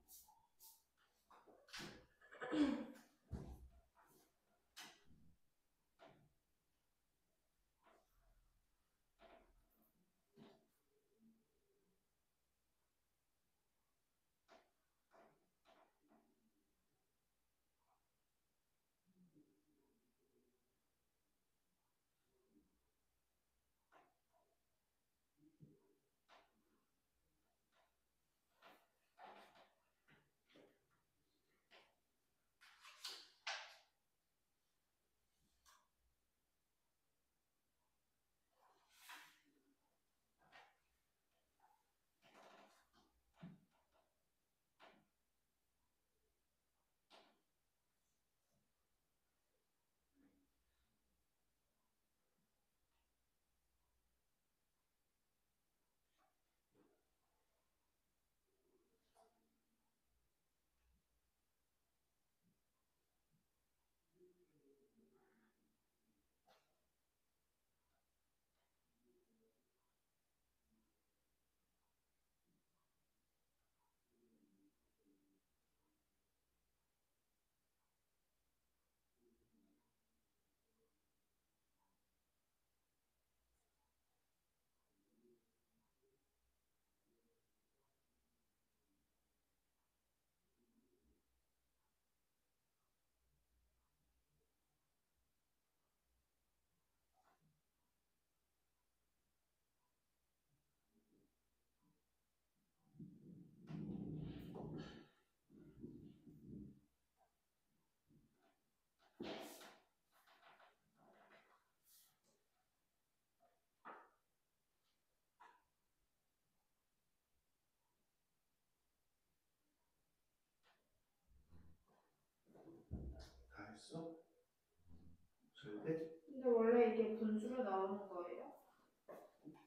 절대 근데 원래 이게 분수로 나오는 거예요?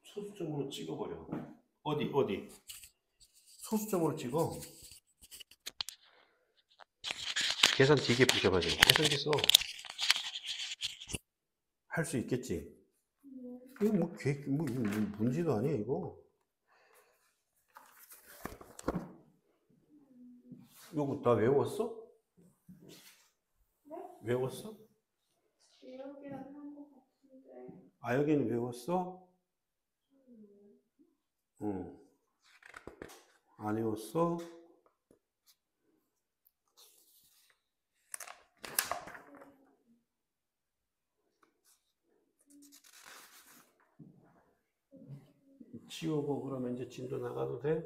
소수점으로 찍어버려. 어디? 소수점으로 찍어. 계산 되게 복잡하지. 계산기 써. 할 수 있겠지. 이거 뭐 계획, 뭐 문제도 아니야 이거. 요거 다 외웠어? 네? 외웠어? 여기는 한것 같은데. 아 여기는 외웠어? 응. 안 외웠어? 지우고 그러면 이제 진도 나가도 돼?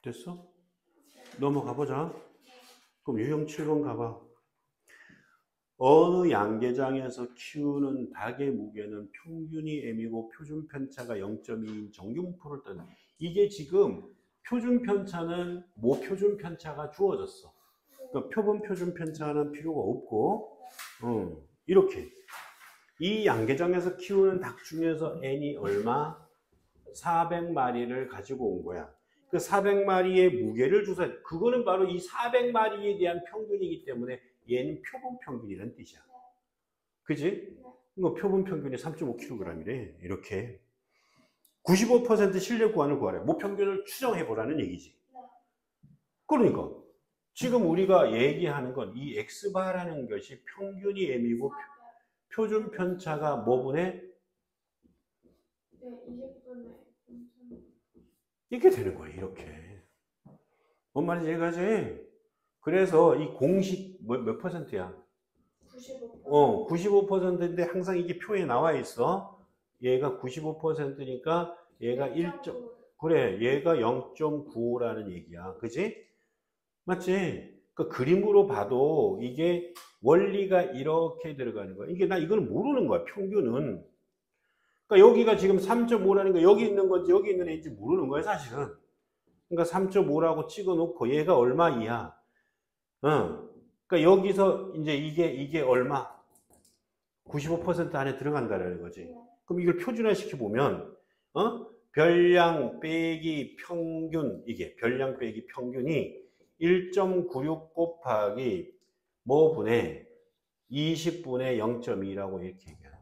됐어? 넘어가 보자. 그럼 유형 7번 가봐. 어느 양계장에서 키우는 닭의 무게는 평균이 m이고 표준 편차가 0.2인 정균포를 뜬. 이게 지금 표준 편차는 모표준 편차가 주어졌어. 그러니까 표본 표준 편차는 필요가 없고, 이렇게 이 양계장에서 키우는 닭 중에서 n이 얼마? 400마리를 가지고 온 거야. 그 400마리의 무게를 주사, 그거는 바로 이 400마리에 대한 평균이기 때문에 얘는 표본 평균이라는 뜻이야. 그지? 이거 표본 평균이 3.5kg이래. 이렇게. 95% 신뢰 구간을 구하래. 모평균을 추정해보라는 얘기지. 그러니까 지금 우리가 얘기하는 건 이 x바라는 것이 평균이 m이고 표준 편차가 뭐분의? 네, 20분에. 이렇게 되는 거예요. 이렇게. 뭔 말인지 이해가지? 그래서 이 공식 몇 퍼센트야? 95%. 95%인데 항상 이게 표에 나와 있어. 얘가 95%니까 얘가 1. 그래, 얘가 0.95라는 얘기야. 그지? 맞지? 그 그림으로 봐도 이게 원리가 이렇게 들어가는 거야. 이게 나 이거는 모르는 거야. 평균은. 그러니까 여기가 지금 3.5라는 거 여기 있는 건지 여기 있는 애인지 모르는 거야, 사실은. 그러니까 3.5라고 찍어 놓고 얘가 얼마 이야? 그러니까 여기서 이제 이게 얼마? 95% 안에 들어간다는 거지. 그럼 이걸 표준화 시켜 보면 별량 빼기 평균, 이게 별량 빼기 평균이 1.96 곱하기 뭐 분의 20분의 0.2라고 이렇게 얘기하는 거야.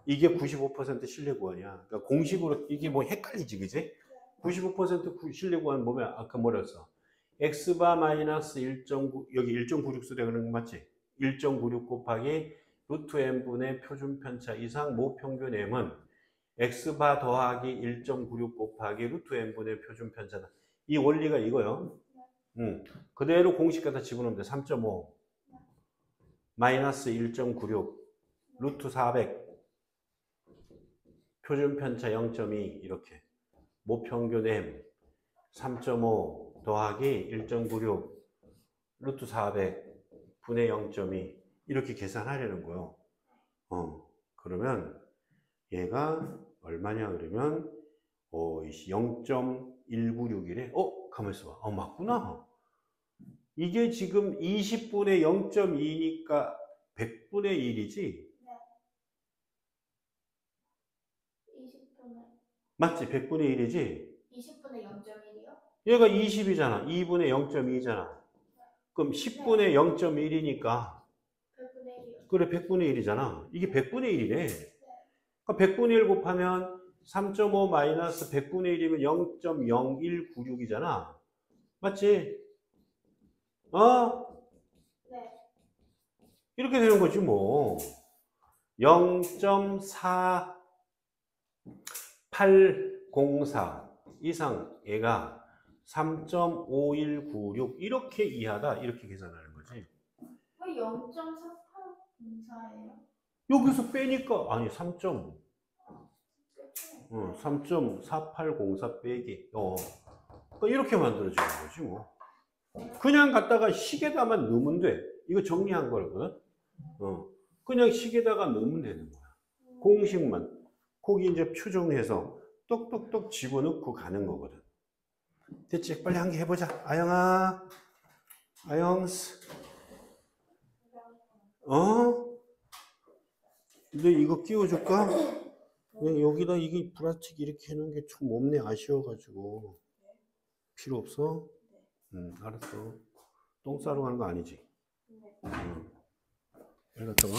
이게 95% 신뢰 구간이야. 그러니까 공식으로 이게 뭐 헷갈리지, 그지? 95% 신뢰 구간 보면 아까 뭐랬어? x바 마이너스 1.9, 여기 1.96 쓰래 그러는 거 맞지? 1.96 곱하기 루트 n분의 표준 편차 이상 모평균 m은 x바 더하기 1.96 곱하기 루트 n분의 표준 편차다. 이 원리가 이거요. 그대로 공식 갖다 집어넣으면 돼. 3.5 마이너스 1.96 루트 400 표준 편차 0.2 이렇게 모평균 m 3.5 더하기 1.96 루트 400 분의 0.2 이렇게 계산하려는 거예요. 그러면 얘가 얼마냐 그러면 0.196이래. 가만 있어 봐. 맞구나. 이게 지금 20분의 0.2니까 100분의 1이지? 네. 20분에. 맞지? 100분의 1이지? 20분에 0.1이요? 얘가 20이잖아. 2분의 0.2잖아. 그럼 10분의 0.1이니까 100분의 1이요. 그래 100분의 1이잖아. 이게 100분의 1이래. 그러니까 100분의 1 곱하면 3.5 마이너스 100분의 1이면 0.0196이잖아. 맞지? 네. 이렇게 되는 거지 뭐. 0.4804 이상 얘가 3.5196 이렇게 이하다 이렇게 계산하는 거지. 왜 0.4804예요? 여기서 빼니까 아니 3.4804 빼기 그러니까 이렇게 만들어지는 거지 뭐. 그냥 갖다가 식에다만 넣으면 돼. 이거 정리한 거거든. 그냥 식에다가 넣으면 되는 거야. 공식만 거기 이제 표정해서 똑똑똑 집어넣고 가는 거거든. 됐지? 빨리 한 개 해보자. 아영아, 아영스, 근데 이거 끼워줄까? 그냥 여기다 이게 플라스틱 이렇게 해놓은 게 좀 없네. 아쉬워가지고. 필요 없어? 알았어. 똥 싸러 가는 거 아니지? 잘 갔다 와.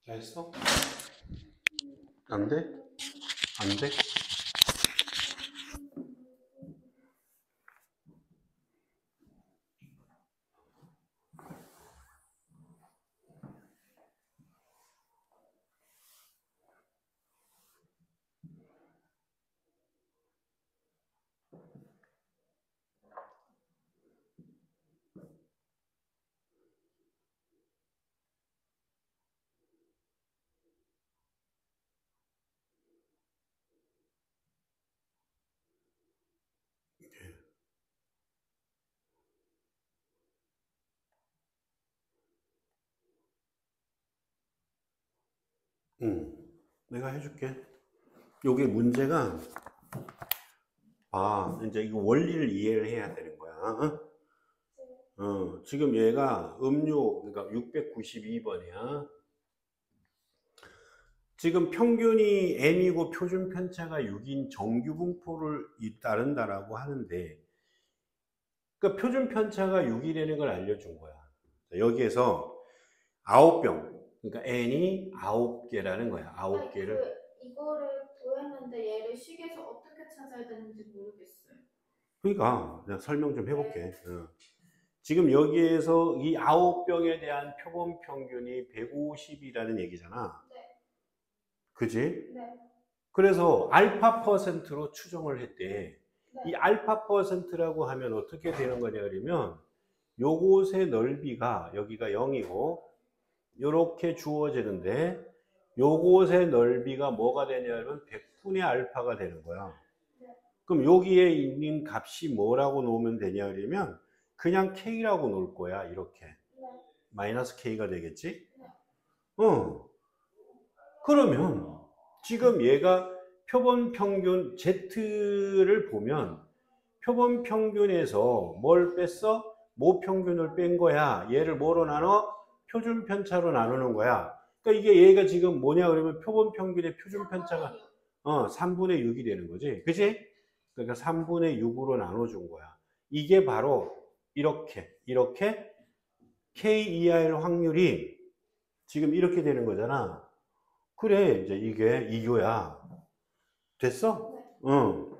다 했어? 안 돼? 안 돼? 내가 해줄게. 요게 문제가 이제 이거 원리를 이해를 해야 되는 거야. 지금 얘가 음료 그러니까 692번이야. 지금 평균이 n이고 표준 편차가 6인 정규 분포를 따른다라고 하는데 그러니까 표준 편차가 6이라는 걸 알려준 거야. 여기에서 9병 그러니까 n이 9개라는 거야. 9개를 이거를 구했는데 얘를 식에서 어떻게 찾아야 되는지 모르겠어요. 그러니까 그냥 설명 좀 해볼게. 지금 여기에서 이 9병에 대한 표본 평균이 150이라는 얘기잖아. 네. 그지? 네. 그래서 알파 퍼센트로 추정을 했대. 네. 이 알파 퍼센트라고 하면 어떻게 되는 거냐 그러면 요곳의 넓이가 여기가 0이고 요렇게 주어지는데 요곳의 넓이가 뭐가 되냐면 100분의 알파가 되는 거야. 네. 그럼 여기에 있는 값이 뭐라고 놓으면 되냐 그러면 그냥 K라고 놓을 거야. 이렇게. 네. 마이너스 K가 되겠지? 네. 그러면 지금 얘가 표본 평균 Z를 보면 표본 평균에서 뭘 뺐어? 모 평균을 뺀 거야. 얘를 뭐로 나눠? 표준 편차로 나누는 거야. 그러니까 이게 얘가 지금 뭐냐 그러면 표본 평균의 표준 편차가 3분의 6이 되는 거지. 그지? 그러니까 3분의 6으로 나눠준 거야. 이게 바로 이렇게 KER 확률이 지금 이렇게 되는 거잖아. 그래, 이제 이게 이거야. 됐어? 네. 응.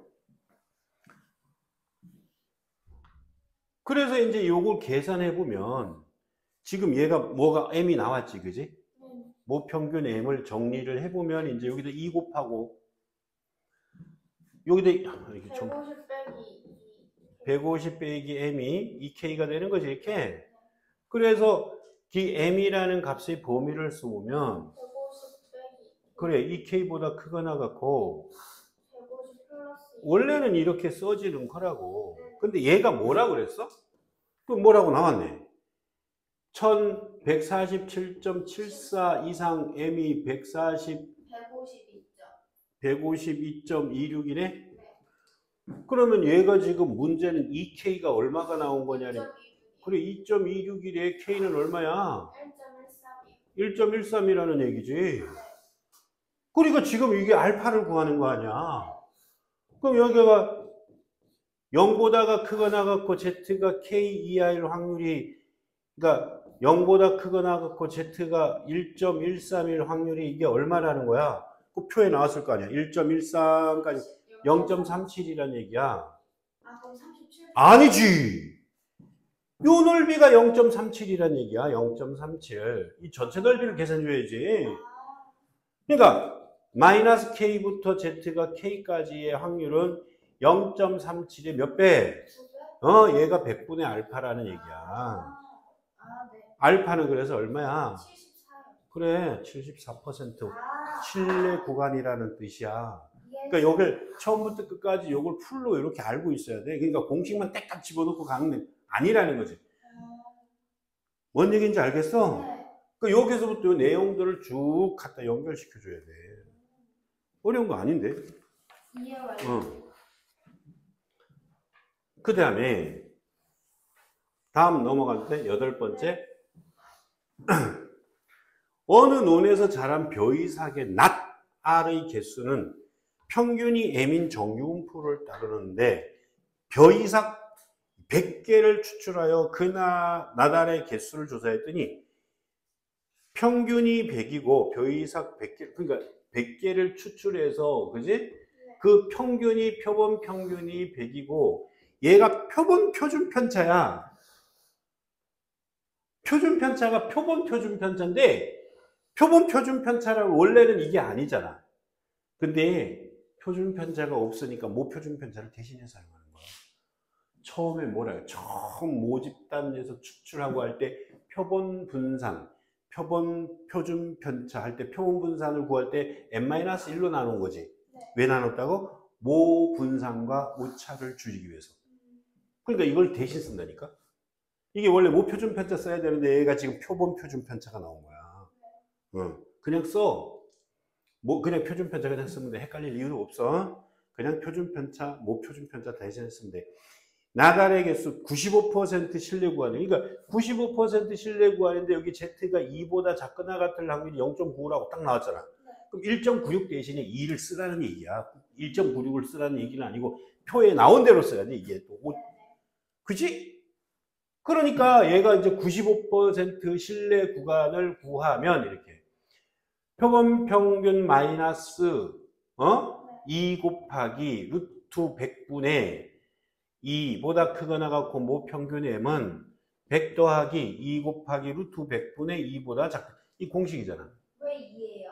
그래서 이제 요걸 계산해 보면 지금 얘가 뭐가 M이 나왔지, 그지? 모 평균 M을 정리를 해 보면 이제 여기다 2 곱하고 여기다 이렇게 150 빼기 150 빼기 M이 2K가 되는 거지, 이렇게. 그래서 이 M이라는 값의 범위를 써보면 150 빼기 그래, 2K보다 크거나 같고 150 플러스 원래는 이렇게 써지는 거라고. 근데 얘가 뭐라고 그랬어? 그 뭐라고 나왔네. 1147.74 이상 M이 152.26이네? 네. 그러면 얘가 지금 문제는 2K가 얼마가 나온 거냐니. 2.26. 그래, 2.261에 K는 얼마야? 1.13이요. 1.13이라는 얘기지. 그러니까 지금 이게 알파를 구하는 거 아니야. 그럼 여기가 0보다가 크거나 같고 Z가 KER 확률이 그러니까 0보다 크거나 같고 Z가 1.131 확률이 이게 얼마라는 거야? 그 표에 나왔을 거 아니야. 1.13까지 0.37이란 얘기야. 아, 그럼 37. 아니지. 요 넓이가 0.37이란 얘기야. 0.37. 이 전체 넓이를 계산해 줘야지. 그러니까 마이너스 K부터 Z가 K까지의 확률은 0.37의 몇 배? 얘가 100분의 알파라는 얘기야. 네. 알파는 그래서 얼마야? 74요. 그래, 74%. 신뢰 구간이라는 뜻이야. 예. 그러니까 요걸 처음부터 끝까지 요걸 풀로 이렇게 알고 있어야 돼. 그러니까 공식만 땡딱 집어넣고 가는 게 아니라는 거지. 뭔 얘기인지 알겠어? 네. 그러니까 여기서부터 요 내용들을 쭉 갖다 연결시켜 줘야 돼. 어려운 거 아닌데. 이해와요. 그 다음에 다음 넘어갈 때 8번째. 어느 논에서 자란 벼이삭의 낫 R의 개수는 평균이 M인 정규분포를 따르는데 벼이삭 100개를 추출하여 그 나달의 개수를 조사했더니 평균이 100이고 벼이삭 100개, 그러니까 100개를 추출해서 그지? 그 평균이 표본 평균이 100이고 얘가 표본 표준 편차야. 표준 편차가 표본 표준 편차인데 표본 표준 편차라고 원래는 이게 아니잖아. 근데 표준 편차가 없으니까 모표준 편차를 대신해 사용하는 거야. 처음에 뭐라 처음 모집단에서 추출하고 할 때 표본 분산, 표본 표준 편차 할 때 표본 분산을 구할 때 n-1로 나눈 거지. 네. 왜 나눴다고? 모 분산과 오차를 줄이기 위해서. 그러니까 이걸 대신 쓴다니까. 이게 원래 모표준 편차 써야 되는데 얘가 지금 표본 표준 편차가 나온 거야. 그냥 써. 뭐 그냥 표준 편차 그냥 쓰면 돼. 헷갈릴 이유도 없어. 그냥 표준 편차, 모표준 편차 대신 쓰면 돼. 나달의 개수 95% 신뢰 구간이. 그러니까 95% 신뢰 구간인데 여기 Z가 2보다 작거나 같을 확률이 0.95라고 딱 나왔잖아. 그럼 1.96 대신에 2를 쓰라는 얘기야. 1.96을 쓰라는 얘기는 아니고 표에 나온 대로 써야지 이게 또. 그지? 그러니까 얘가 이제 95% 신뢰 구간을 구하면 이렇게 표본 평균 마이너스 2 곱하기 루트 100분의 2보다 크거나 같고 모 평균 M은 100 더하기 2 곱하기 루트 100분의 2보다 작다. 이 공식이잖아. 왜 2예요?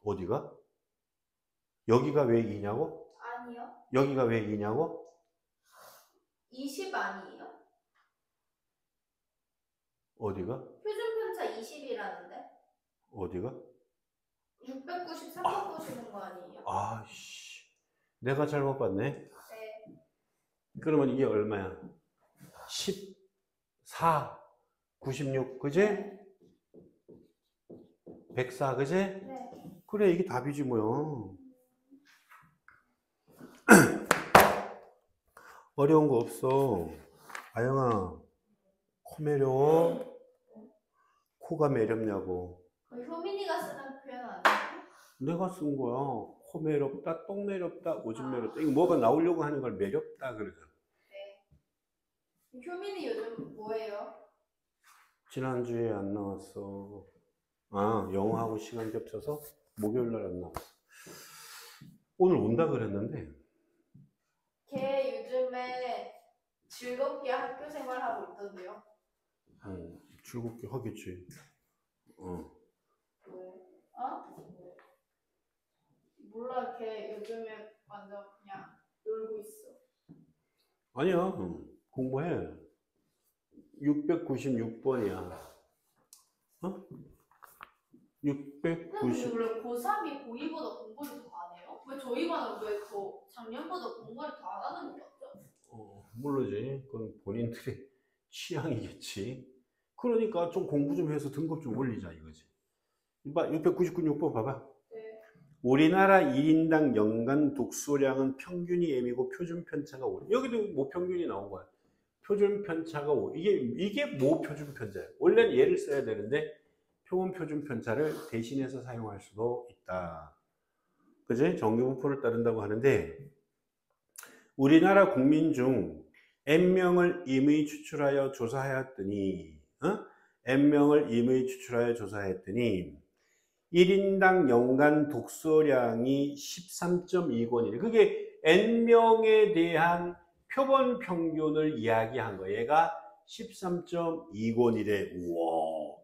어디가? 여기가 왜 2냐고? 아니요. 여기가 왜 2냐고? 20 아니에요? 어디가? 표준편차 20이라는데? 어디가? 693번 보시는 거 아니에요? 아씨, 내가 잘못 봤네. 네. 그러면 이게 얼마야? 14, 96, 그지? 104, 그지? 네. 그래, 이게 답이지 뭐요. 어려운 거 없어. 아영아, 코 매려워? 코가 매렵냐고. 효민이가 쓰는 표현 아니에요? 내가 쓴 거야. 코 매렵다, 똥 매렵다, 오줌 매렵다. 이거 뭐가 나오려고 하는 걸 매렵다 그러잖아. 네. 효민이 요즘 뭐예요? 지난주에 안 나왔어. 아, 영어하고 시간 겹쳐서 목요일 날 안 나왔어. 오늘 온다 그랬는데. 걔 요즘에 즐겁게 학교 생활하고 있던데요? 즐겁게 하겠지. 왜? 어? 몰라, 걔 요즘에 완전 그냥 놀고 있어. 아니야, 공부해. 696번이야. 어? 근데 690. 원래 고3이 고2보다 공부를 더 안 해요? 왜 저희 반은 왜 더 작년보다 공부를 더 안 하는 것 같죠? 모르지. 그건 본인들의 취향이겠지. 그러니까 좀 공부 좀 해서 등급 좀 올리자 이거지. 699번 봐봐. 네. 우리나라 1인당 연간 독서량은 평균이 M이고 표준 편차가 5. 여기도 뭐 평균이 나온 거야. 표준 편차가 5. 이게 뭐 표준 편차야? 원래는 얘를 써야 되는데 표본 표준 편차를 대신해서 사용할 수도 있다. 그지? 정규분포를 따른다고 하는데 우리나라 국민 중 N명을 임의 추출하여 조사하였더니 N명을 임의 추출하여 조사했더니 1인당 연간 독서량이 13.2권이래. 그게 N명에 대한 표본 평균을 이야기한 거. 얘가 13.2권이래. 우와.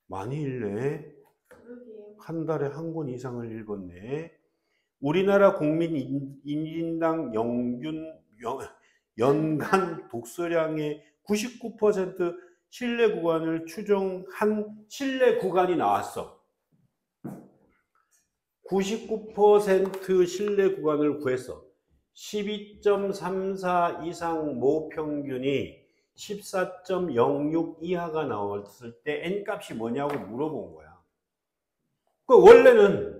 많이 읽네. 그러게요. 한 달에 한 권 이상을 읽었네. 우리나라 국민 1인당 연간 독서량의 99% 신뢰 구간을 추정한 신뢰 구간이 나왔어. 99% 신뢰 구간을 구했어. 12.34 이상 모평균이 14.06 이하가 나왔을 때 N값이 뭐냐고 물어본 거야. 그 원래는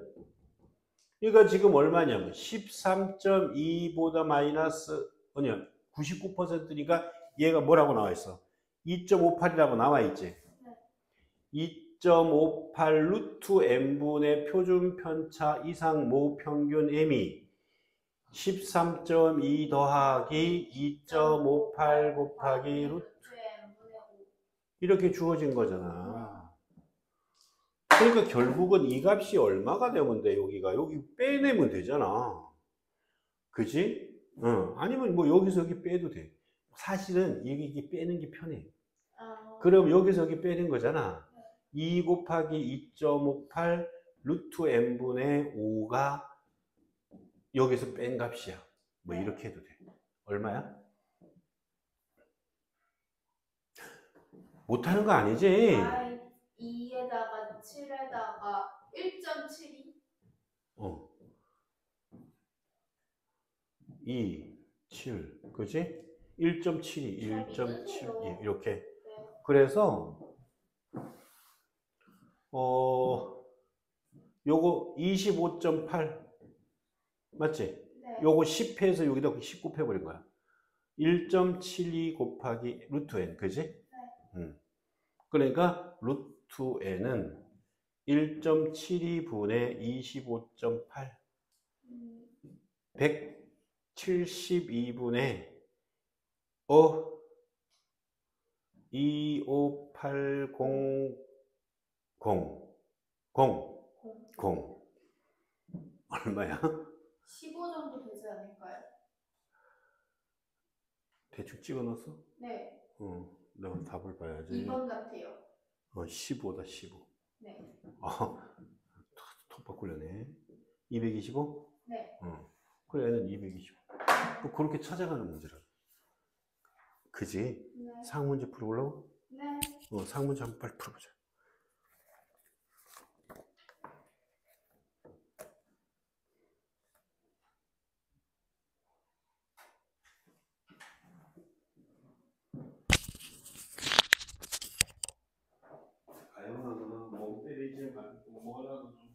이거 지금 얼마냐면 13.2보다 마이너스 아니야 99%니까 얘가 뭐라고 나와 있어? 2.58이라고 나와 있지. 2.58 루트 n분의 표준 편차 이상 모평균 m이 13.2 더하기 2.58 곱하기 루트 이렇게 주어진 거잖아. 그러니까 결국은 이 값이 얼마가 되면 돼, 여기가. 여기 빼내면 되잖아. 그지? 아니면 뭐 여기서 여기 빼도 돼. 사실은 이게 빼는 게 편해. 그럼 여기서 여기 빼는 거잖아. 2 곱하기 2.58 루트 n분의 5가 여기서 뺀 값이야. 뭐 이렇게 해도 돼. 얼마야? 못하는 거 아니지? 2에다가 7에다가 1.72? 2, 7, 그지? 1.72, 1.7, 이렇게. 네. 그래서 요거 25.8 맞지? 네. 요거 10해서 여기다 19 해버린 거야. 1.72 곱하기 루트 n, 그지? 네. 그러니까 루트 n은 1.72분의 25.8 172분의 25800 얼마야? 15 정도 되지 않을까요? 대충 찍어 넣었어? 네. 내가 답을 봐야지. 2번 같아요. 15다 15. 네. 톡 바꾸려네. 225? 네. 그래, 얘는 225. 뭐 그렇게 찾아가는 문제라. 그지? 네. 상문제 풀어보려고? 네. 상문제 한번 빨리 풀어보자. 가영아, 몸 때리지 말고 뭐라도 좀.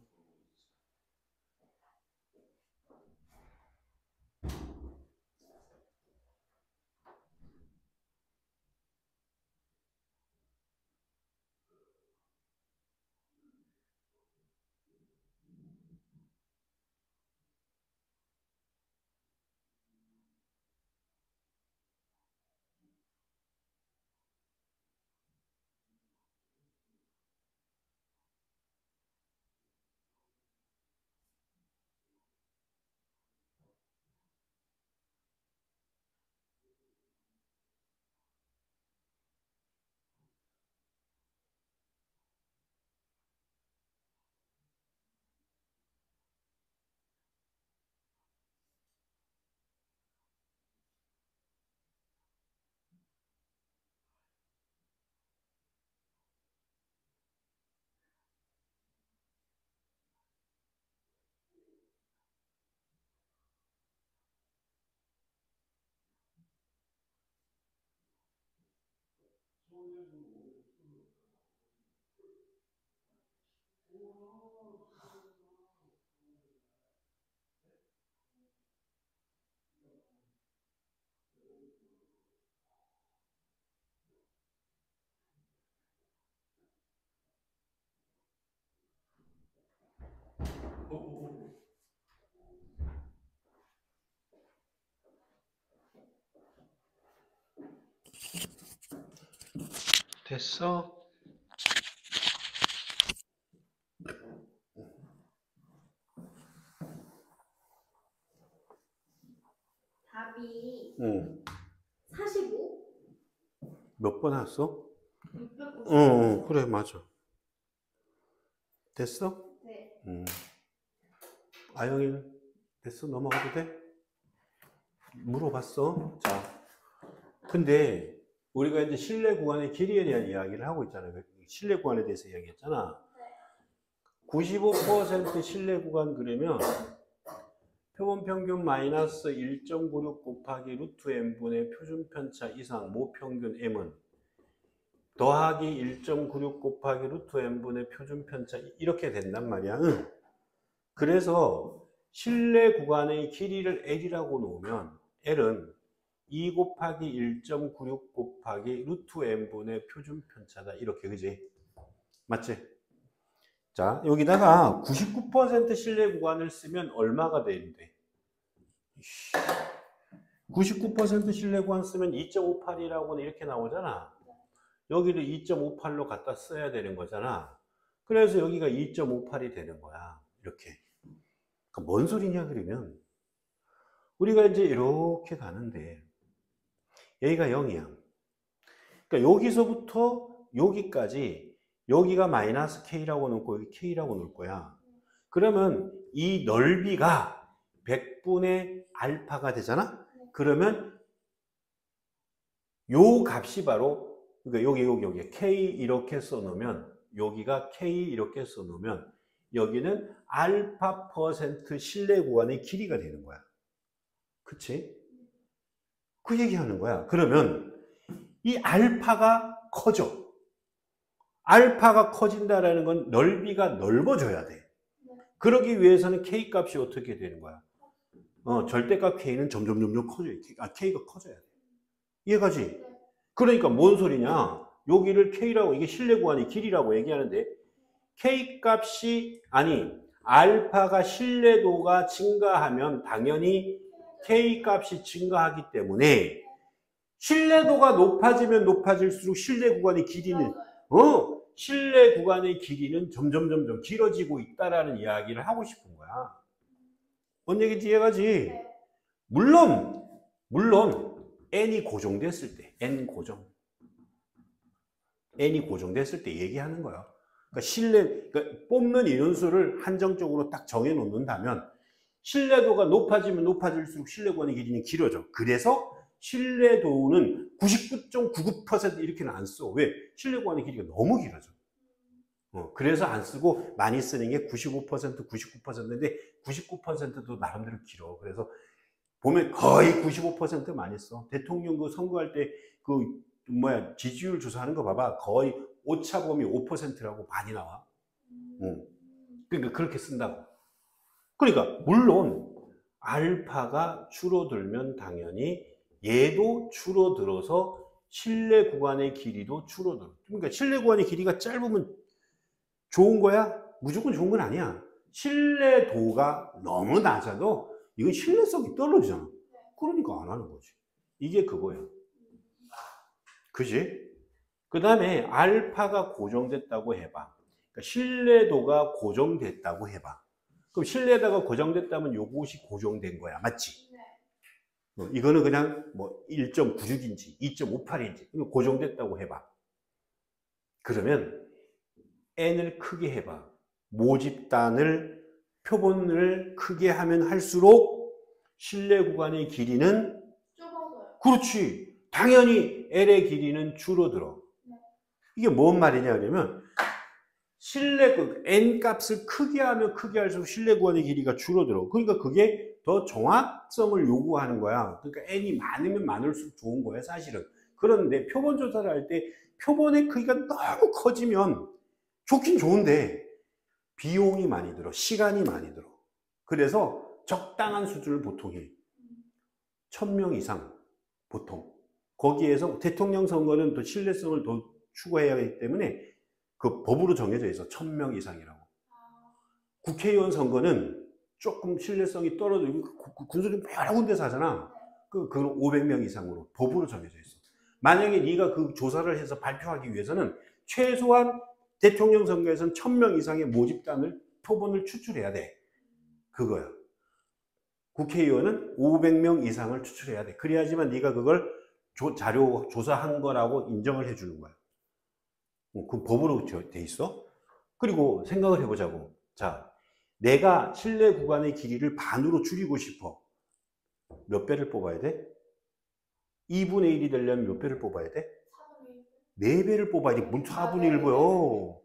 됐어? 답이 응. 45? 몇 번 왔어? 650. 그래, 맞아. 됐어? 네. 아영이는 됐어? 넘어가도 돼? 물어봤어. 자, 근데 우리가 이제 실내 구간의 길이에 대한 이야기를 하고 있잖아요. 실내 구간에 대해서 이야기했잖아. 95% 실내 구간 그러면 표본 평균 마이너스 1.96 곱하기 루트 n분의 표준 편차 이상 모평균 m은 더하기 1.96 곱하기 루트 n분의 표준 편차 이렇게 된단 말이야. 그래서 실내 구간의 길이를 L이라고 놓으면 L은 2 곱하기 1.96 곱하기 루트 n분의 표준 편차다. 이렇게, 그지? 맞지? 자, 여기다가 99% 실내 구간을 쓰면 얼마가 되는데? 99% 실내 구간 쓰면 2.58이라고는 이렇게 나오잖아. 여기를 2.58로 갖다 써야 되는 거잖아. 그래서 여기가 2.58이 되는 거야. 이렇게. 그러니까 뭔 소리냐 그러면 우리가 이제 이렇게 가는데 여기가 0이야. 그러니까 여기서부터 여기까지 여기가 마이너스 K라고 놓고 여기 K라고 놓을 거야. 그러면 이 넓이가 100분의 알파가 되잖아? 그러면 요 값이 바로, 그러니까 여기 K 이렇게 써놓으면, 여기가 K 이렇게 써놓으면, 여기는 알파 퍼센트 실내 구간의 길이가 되는 거야. 그치? 그 얘기하는 거야. 그러면 이 알파가 커져. 알파가 커진다라는 건 넓이가 넓어져야 돼. 그러기 위해서는 K 값이 어떻게 되는 거야? 절대값 K는 점점 커져요. K가 커져야 돼. 이해가지? 그러니까 뭔 소리냐? 여기를 K라고, 이게 실내 구간의 길이라고 얘기하는데 K 값이, 아니 알파가 신뢰도가 증가하면 당연히 K 값이 증가하기 때문에 신뢰도가 높아지면 높아질수록 실내 구간의 길이는 실내 구간의 길이는 점점 길어지고 있다라는 이야기를 하고 싶은 거야. 뭔 얘기인지 이해가지? 물론 n이 고정됐을 때, n이 고정됐을 때 얘기하는 거야. 그러니까 뽑는 인원수를 한정적으로 딱 정해 놓는다면 신뢰도가 높아지면 높아질수록 신뢰 구간의 길이는 길어져. 그래서 신뢰도는 99.99% 이렇게는 안 써. 왜? 신뢰 구간의 길이가 너무 길어져. 그래서 안 쓰고 많이 쓰는 게 95%, 99%인데 99%도 나름대로 길어. 그래서 보면 거의 95% 많이 써. 대통령 그 선거할 때 지지율 조사하는 거 봐봐. 거의 오차범위 5%라고 많이 나와. 그러니까 그렇게 쓴다고. 그러니까 물론 알파가 줄어들면 당연히 얘도 줄어들어서 신뢰 구간의 길이도 줄어들어. 그러니까 신뢰 구간의 길이가 짧으면 좋은 거야? 무조건 좋은 건 아니야. 신뢰도가 너무 낮아도 이건 신뢰성이 떨어지잖아. 그러니까 안 하는 거지. 이게 그거야. 그지? 그 다음에 알파가 고정됐다고 해봐. 그러니까 신뢰도가 고정됐다고 해봐. 그럼 신뢰도가 고정됐다면 요것이 고정된 거야. 맞지? 이거는 그냥 뭐 1.96인치, 2.58인치 고정됐다고 해봐. 그러면 n을 크게 해봐. 모집단을 표본을 크게 하면 할수록 신뢰 구간의 길이는 좁아져요. 그렇지. 당연히 L의 길이는 줄어들어. 이게 뭔 말이냐 그러면 n 값을 크게 하면 크게 할수록 신뢰 구간의 길이가 줄어들어. 그러니까 그게 더 정확성을 요구하는 거야. 그러니까 n이 많으면 많을수록 좋은 거야, 사실은. 그런데 표본 조사를 할 때 표본의 크기가 너무 커지면 좋긴 좋은데 비용이 많이 들어. 시간이 많이 들어. 그래서 적당한 수준을 보통 해. 1000명 이상 보통. 거기에서 대통령 선거는 또 신뢰성을 더 추구해야 하기 때문에 그 법으로 정해져 있어. 1000명 이상이라고. 국회의원 선거는 조금 신뢰성이 떨어지고 군소리 여러 군데서 하잖아. 그건 500명 이상으로 법으로 정해져 있어. 만약에 네가 그 조사를 해서 발표하기 위해서는 최소한 대통령 선거에서는 1000명 이상의 모집단을 표본을 추출해야 돼. 그거야. 국회의원은 500명 이상을 추출해야 돼. 그래야지만 네가 그걸 자료 조사한 거라고 인정을 해주는 거야. 그 법으로 돼 있어. 그리고 생각을 해보자고. 자, 내가 신뢰 구간의 길이를 반으로 줄이고 싶어. 몇 배를 뽑아야 돼? 2분의 1이 되려면 몇 배를 뽑아야 돼? 4배를 뽑아야 돼. 뭘 4분의 1고요.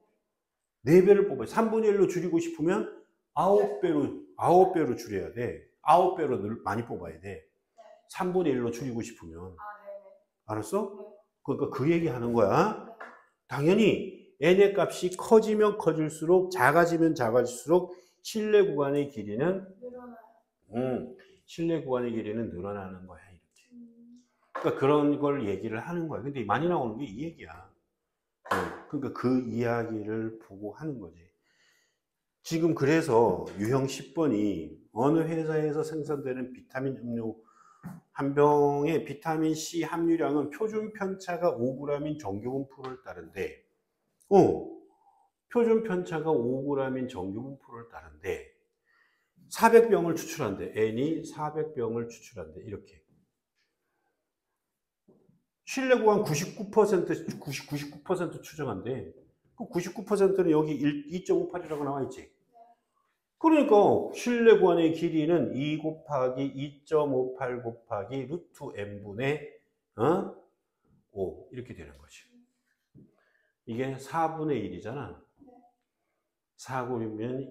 4배를 뽑아야 돼. 3분의 1로 줄이고 싶으면 9배로 줄여야 돼. 9배로 많이 뽑아야 돼. 3분의 1로 줄이고 싶으면. 알았어? 그러니까 그 얘기 하는 거야. 당연히 n의 값이 커지면 커질수록 작아지면 작아질수록 신뢰 구간의 길이는 신뢰 구간의 길이는 늘어나는 거야. 이렇게. 그러니까 그런 걸 얘기를 하는 거야. 근데 많이 나오는 게 이 얘기야. 그러니까 그 이야기를 보고 하는 거지. 지금 그래서 유형 10번이 어느 회사에서 생산되는 비타민 음료 한 병의 비타민 C 함유량은 표준 편차가 5g인 정규분포를 따른데, 표준 편차가 5g인 정규분포를 따른데 400병을 추출한대. N이 400병을 추출한대. 이렇게. 신뢰 구간 99% 추정한대. 그 99%는 여기 2.58이라고 나와 있지. 그러니까 신뢰 구간의 길이는 2 곱하기 2.58 곱하기 루트 n분의 5 이렇게 되는 거지. 이게 4분의 1이잖아. 4굴이면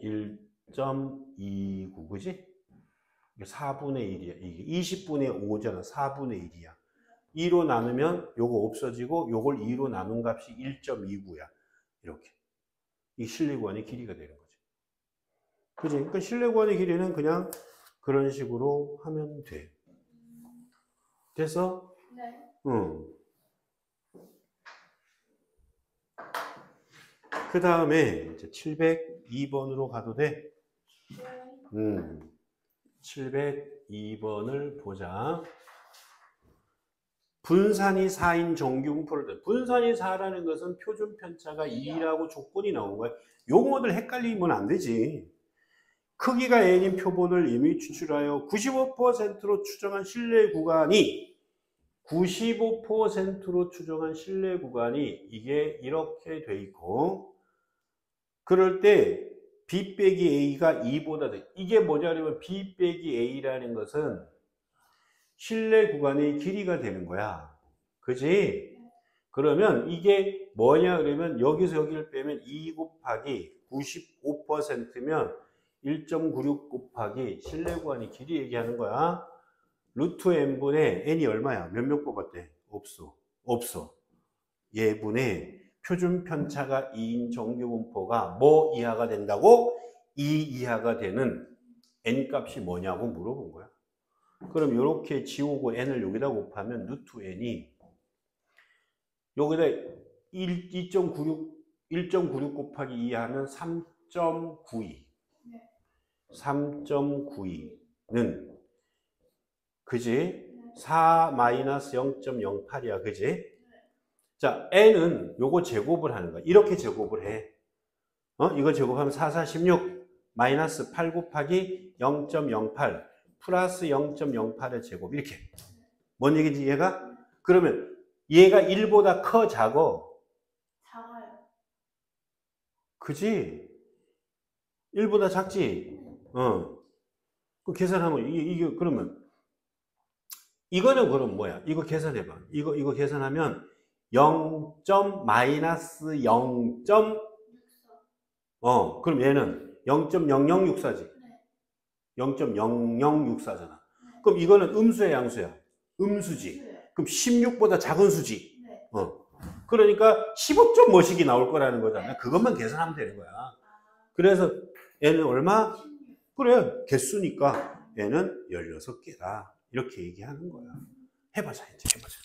1.29 그지? 4분의 1이야. 이게 20분의 5잖아. 4분의 1이야. 2로 나누면 요거 없어지고 요걸 2로 나눈 값이 1.29야. 이렇게. 이 신뢰 구간의 길이가 되는 거지. 그지? 그러니까 신뢰 구간의 길이는 그냥 그런 식으로 하면 돼. 됐어? 네. 그 다음에 이제 702번으로 가도 돼. 702번을 보자. 분산이 4인 정규분포를 분산이 4라는 것은 표준 편차가 2라고 조건이 나온 거야. 용어들 헷갈리면 안 되지. 크기가 n인 표본을 이미 추출하여 95%로 추정한 신뢰 구간이 95%로 추정한 신뢰 구간이 이게 이렇게 돼 있고 그럴 때 b 빼기 a가 2보다 이게 뭐냐면 b 빼기 a라는 것은 실내 구간의 길이가 되는 거야. 그지? 그러면 이게 뭐냐 그러면 여기서 여기를 빼면 2 곱하기 95%면 1.96 곱하기 실내 구간의 길이 얘기하는 거야. 루트 n분의 n이 얼마야? 몇 명 뽑았대? 없어. 예분의 표준 편차가 2인 정규 분포가 뭐 이하가 된다고? 2 이하가 되는 n 값이 뭐냐고 물어본 거야. 그럼 이렇게 지우고 n을 여기다 곱하면 루트 n이 여기다 1.96 곱하기 2 하면 3.92. 3.92는 그지? 4 마이너스 0.08이야. 그지? 자, n은 요거 제곱을 하는 거야. 이렇게 제곱을 해. 이거 제곱하면 4, 4, 16 마이너스 8 곱하기 0.08 플러스 0.08의 제곱. 이렇게. 뭔 얘기인지 이해가? 그러면 얘가 1보다 커, 작어? 작아요. 그지? 1보다 작지? 그 계산하면, 이게, 그러면, 이거는 그럼 뭐야? 이거 계산해봐. 이거 계산하면 0. 마이너스 0. 그럼 얘는 0.0064지? 0.0064잖아. 그럼 이거는 음수야, 양수야? 음수지. 그럼 16보다 작은 수지? 그러니까 15점 뭐씩이 나올 거라는 거잖아. 그것만 계산하면 되는 거야. 그래서 얘는 얼마? 그래, 개수니까 얘는 16개다. 이렇게 얘기하는 거야. 해보자, 이제 해보자.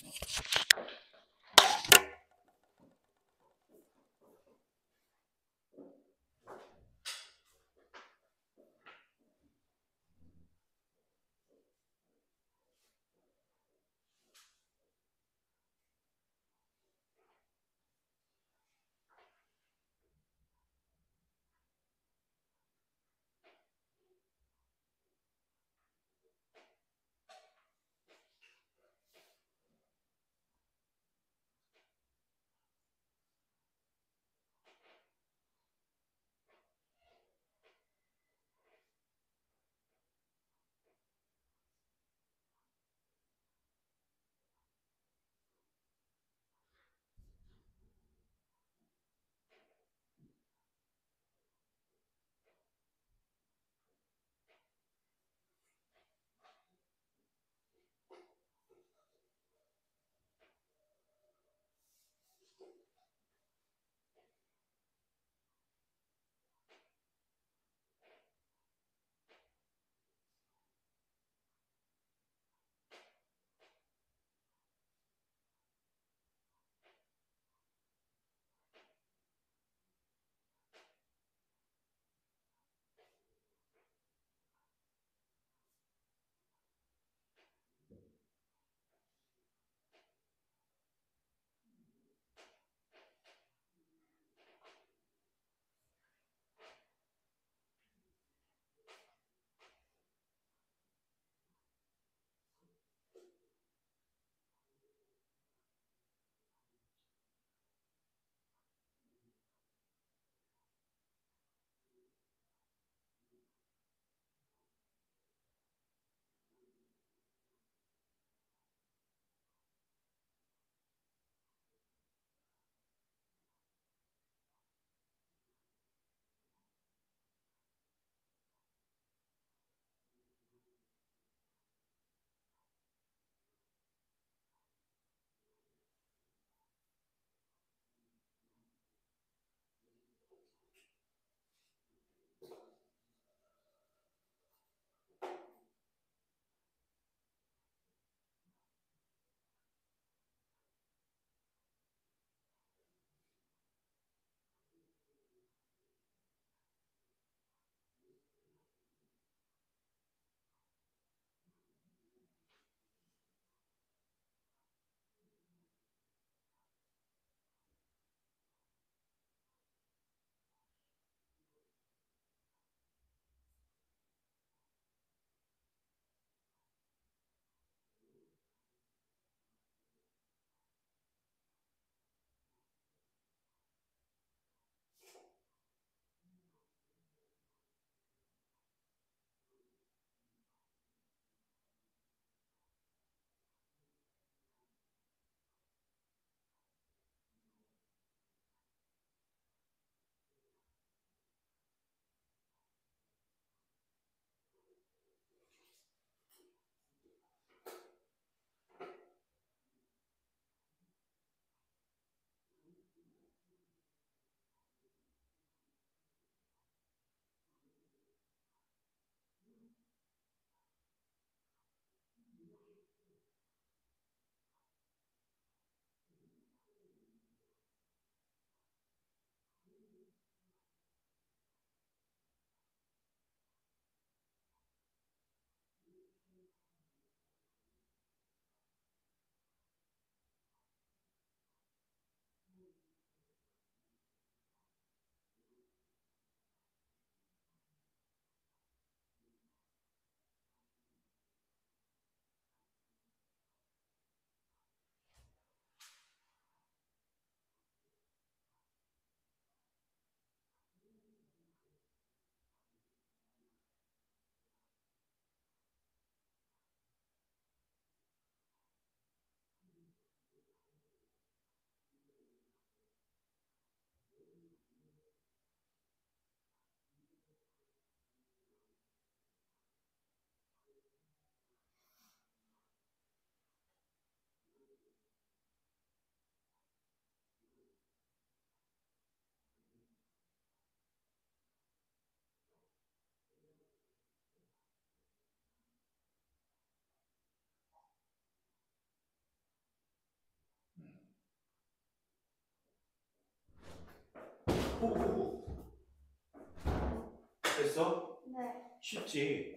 됐어? 네. 쉽지.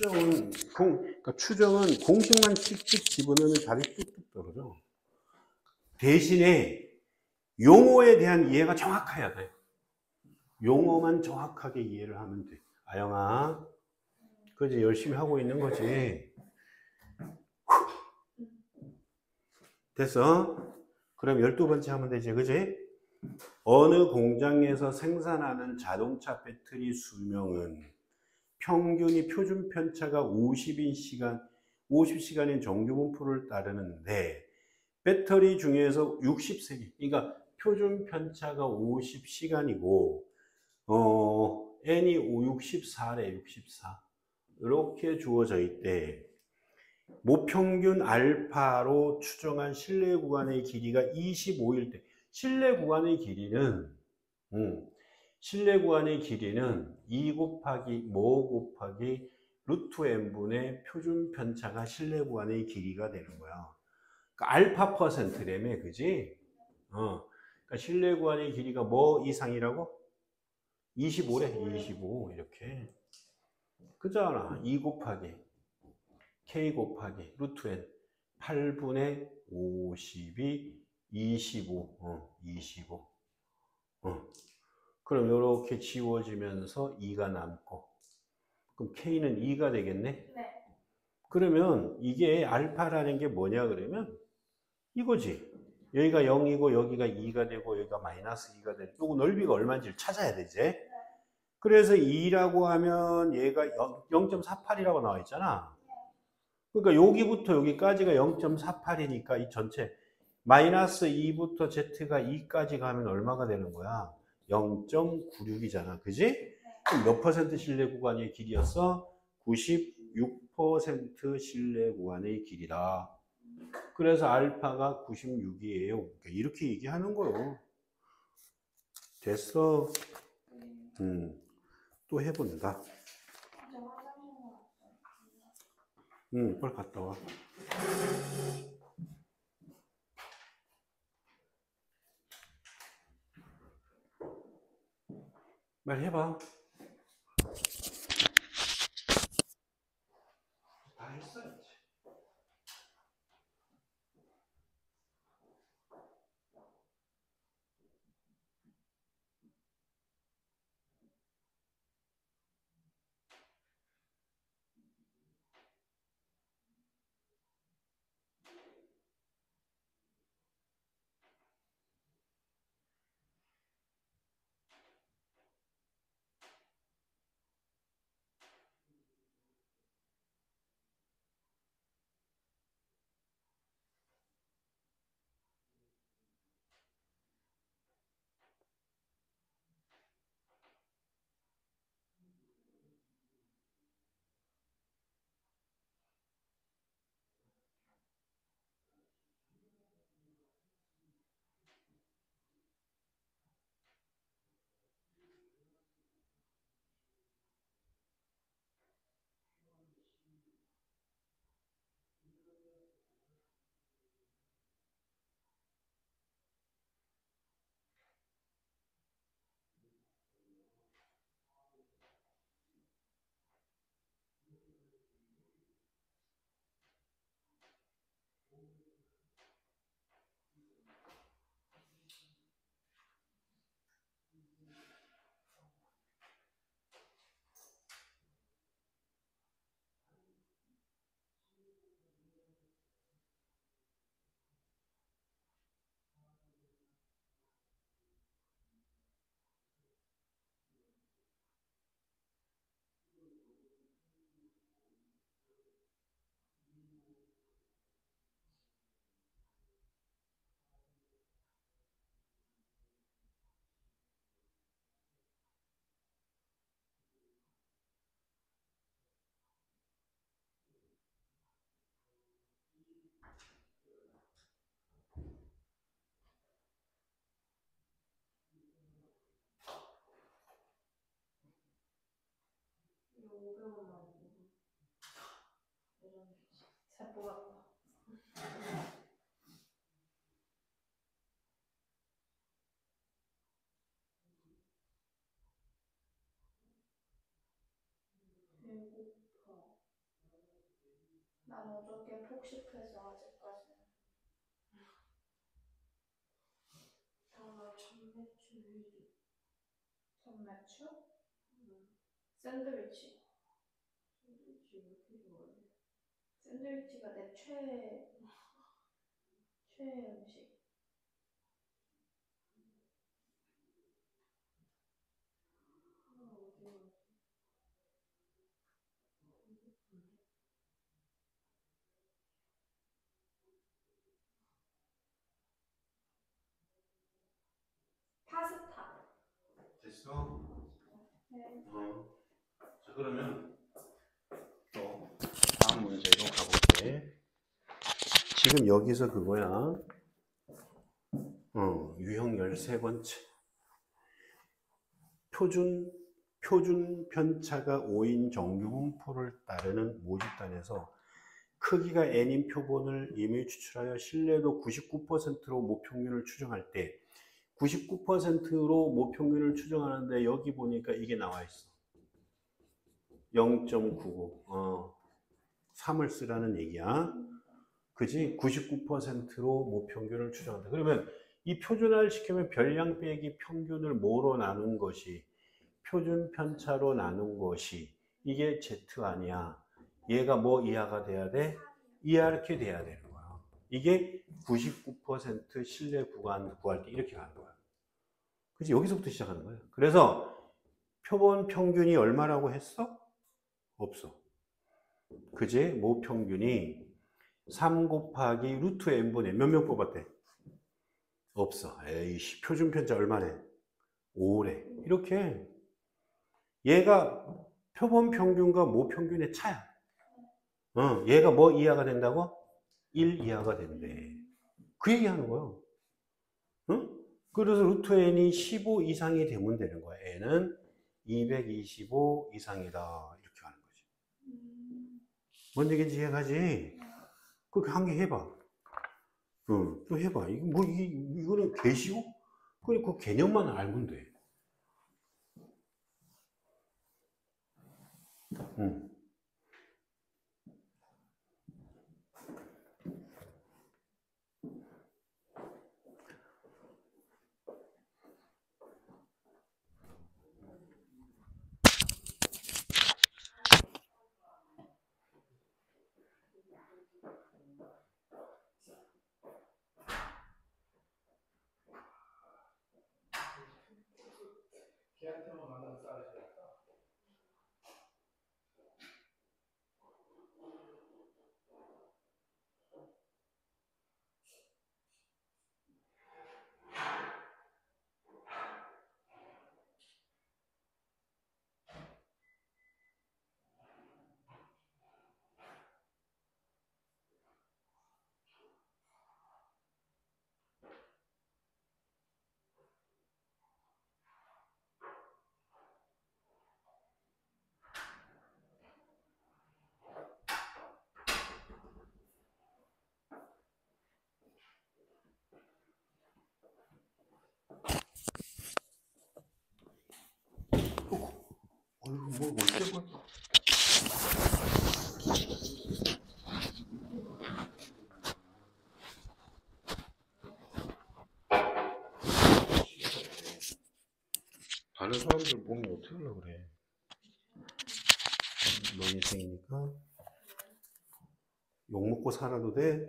음, 그러니까 추정은 공식만 칙칙 집어넣으면 답이 뚝뚝 떨어져. 대신에 용어에 대한 이해가 정확해야 돼. 용어만 정확하게 이해를 하면 돼. 아영아, 그지? 열심히 하고 있는 거지. 됐어? 그럼 12번째 하면 되지, 그지? 어느 공장에서 생산하는 자동차 배터리 수명은 평균이 표준 편차가 50시간인 정규 분포를 따르는데 배터리 중에서 60세기, 그러니까 표준 편차가 50시간이고 n이 64래, 64. 이렇게 주어져 있대. 모평균 알파로 추정한 실내 구간의 길이가 25일 때, 실내 구간의 길이는 실내 구간의 길이는 2 곱하기 뭐 곱하기 루트 n분의 표준 편차가 실내 구간의 길이가 되는 거야. 그러니까 알파 퍼센트라며, 그지? 그러니까 실내 구간의 길이가 뭐 이상이라고? 25래, 25 이렇게. 그잖아. 2 곱하기 k 곱하기 루트 n 8분의 50이 25, 25. 그럼 이렇게 지워지면서 2가 남고, 그럼 k는 2가 되겠네? 네. 그러면 이게 알파라는 게 뭐냐 그러면 이거지. 여기가 0이고 여기가 2가 되고 여기가 마이너스 2가 되고, 요거 넓이가 얼마인지를 찾아야 되지. 그래서 2라고 하면 얘가 0.48이라고 나와 있잖아. 그러니까 여기부터 여기까지가 0.48이니까 이 전체 마이너스 2부터 z가 2까지 가면 얼마가 되는 거야? 0.96이잖아. 그지? 그럼 몇 퍼센트 실내 구간의 길이였어? 96% 실내 구간의 길이다. 그래서 알파가 96이에요. 그러니까 이렇게 얘기하는 거요. 됐어? 또 해본다. 빨리 갔다 와. 빨리 해봐. 다 했어, 이제. 배고파. 난 어저께 폭식해서 아직까지. 다음날 천매출. 전매추? 샌드위치. 샌드위치 왜 이렇게 좋아해? 샌드위치가 내 최애 음식. 어디 가지? 파스타. 됐어? 네. 자, 그러면 또 다음 문제로 가볼게. 지금 여기서 그거야. 유형 13번째. 표준 편차가 5인 정규 분포를 따르는 모집단에서 크기가 n인 표본을 임의 추출하여 신뢰도 99%로 모평균을 추정할 때 99%로 모평균을 추정하는데 여기 보니까 이게 나와 있어. 0.99. 3을 쓰라는 얘기야. 그지? 99%로 모평균을 추정한다. 그러면 이 표준화를 시키면 별량 빼기 평균을 뭐로 나눈 것이 표준 편차로 나눈 것이 이게 Z 아니야. 얘가 뭐 이하가 돼야 돼? 이렇게 돼야 되는 거야. 이게 99% 신뢰 구간 구할 때 이렇게 가는 거야. 그치? 여기서부터 시작하는 거야. 그래서 표본 평균이 얼마라고 했어? 없어. 그지? 모평균이 3 곱하기 루트 n분의 몇 명 뽑았대? 없어. 에이씨, 표준 편차 얼마네? 5래. 이렇게 얘가 표본 평균과 모평균의 차야. 얘가 뭐 이하가 된다고? 1 이하가 된대. 그 얘기하는 거야. 그래서 루트 n이 15 이상이 되면 되는 거야. n은 225 이상이다. 이렇게 하는 거지. 뭔 얘기인지 이해가지? 그렇게 한 개 해봐. 또 해봐. 이거는 개시고? 그 개념만 알면 돼. 걔한테만 만나면 싸우지. 뭐 어째 봐. 다른 사람들 보면 어떻게 하려고 그래. 너 인생이니까 욕먹고 살아도 돼.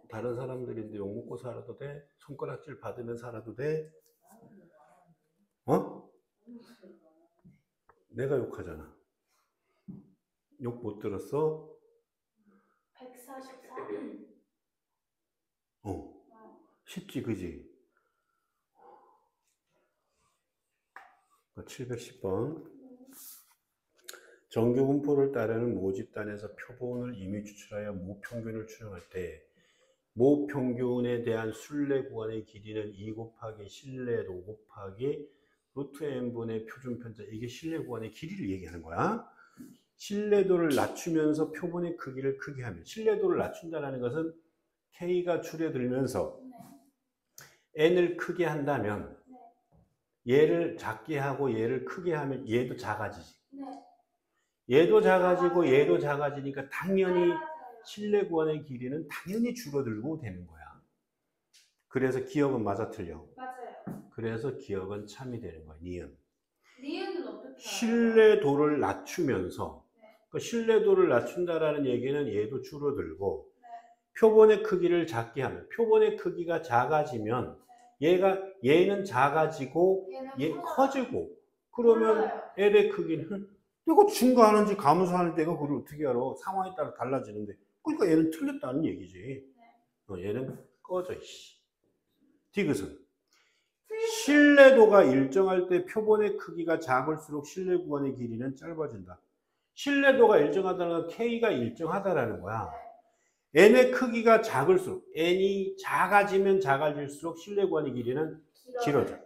다른 사람들인데 욕먹고 살아도 돼. 손가락질 받으면 살아도 돼. 내가 욕하잖아. 욕 못 들었어? 144? 쉽지, 그지? 710번. 정규 분포를 따르는 모집단에서 표본을 임의 추출하여 모평균을 추정할 때 모평균에 대한 순례 구간의 길이는 2 곱하기 신뢰도 곱하기 루트 n분의 표준 편차. 이게 신뢰 구간의 길이를 얘기하는 거야. 신뢰도를 낮추면서 표본의 크기를 크게 하면, 신뢰도를 낮춘다는 것은 K가 줄어들면서 n을 크게 한다면 얘를 작게 하고 얘를 크게 하면 얘도 작아지지. 얘도 작아지고 얘도 작아지니까 당연히 실내 구간의 길이는 당연히 줄어들고 되는 거야. 그래서 기억은 맞아 틀려. 맞아요. 그래서 기억은 참이 되는 거야. 니은. 니은은 어떻게 알아요? 신뢰도를 낮추면서 그 신뢰도를 낮춘다라는 얘기는 얘도 줄어들고 표본의 크기를 작게 하면 표본의 크기가 작아지면 얘는 작아지고 얘는 얘 커져요. 커지고 그러면 몰라요. L의 크기는 이거 증가하는지 감소하는 때가 그걸 어떻게 알아? 상황에 따라 달라지는데 그러니까 얘는 틀렸다는 얘기지. 얘는 꺼져. 디귿은 신뢰도가 일정할 때 표본의 크기가 작을수록 실내 구간의 길이는 짧아진다. 신뢰도가 일정하다는 건 K가 일정하다라는 거야. N의 크기가 작을수록 N이 작아지면 작아질수록 실내 구간의 길이는 길어져.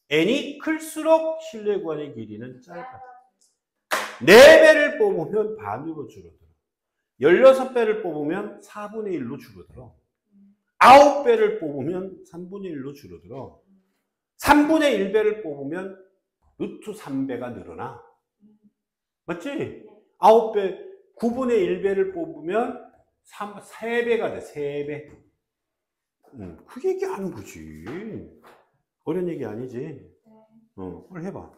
N이 클수록 실내 구간의 길이는 짧아. 4배를 뽑으면 반으로 줄어들어. 16배를 뽑으면 4분의 1로 줄어들어. 9배를 뽑으면 3분의 1로 줄어들어. 3분의 1배를 뽑으면 루트 3배가 늘어나. 맞지? 9배, 9분의 1배를 뽑으면 3배가 돼. 3배. 그 얘기 하는 거지. 어려운 얘기 아니지. 그걸 해봐.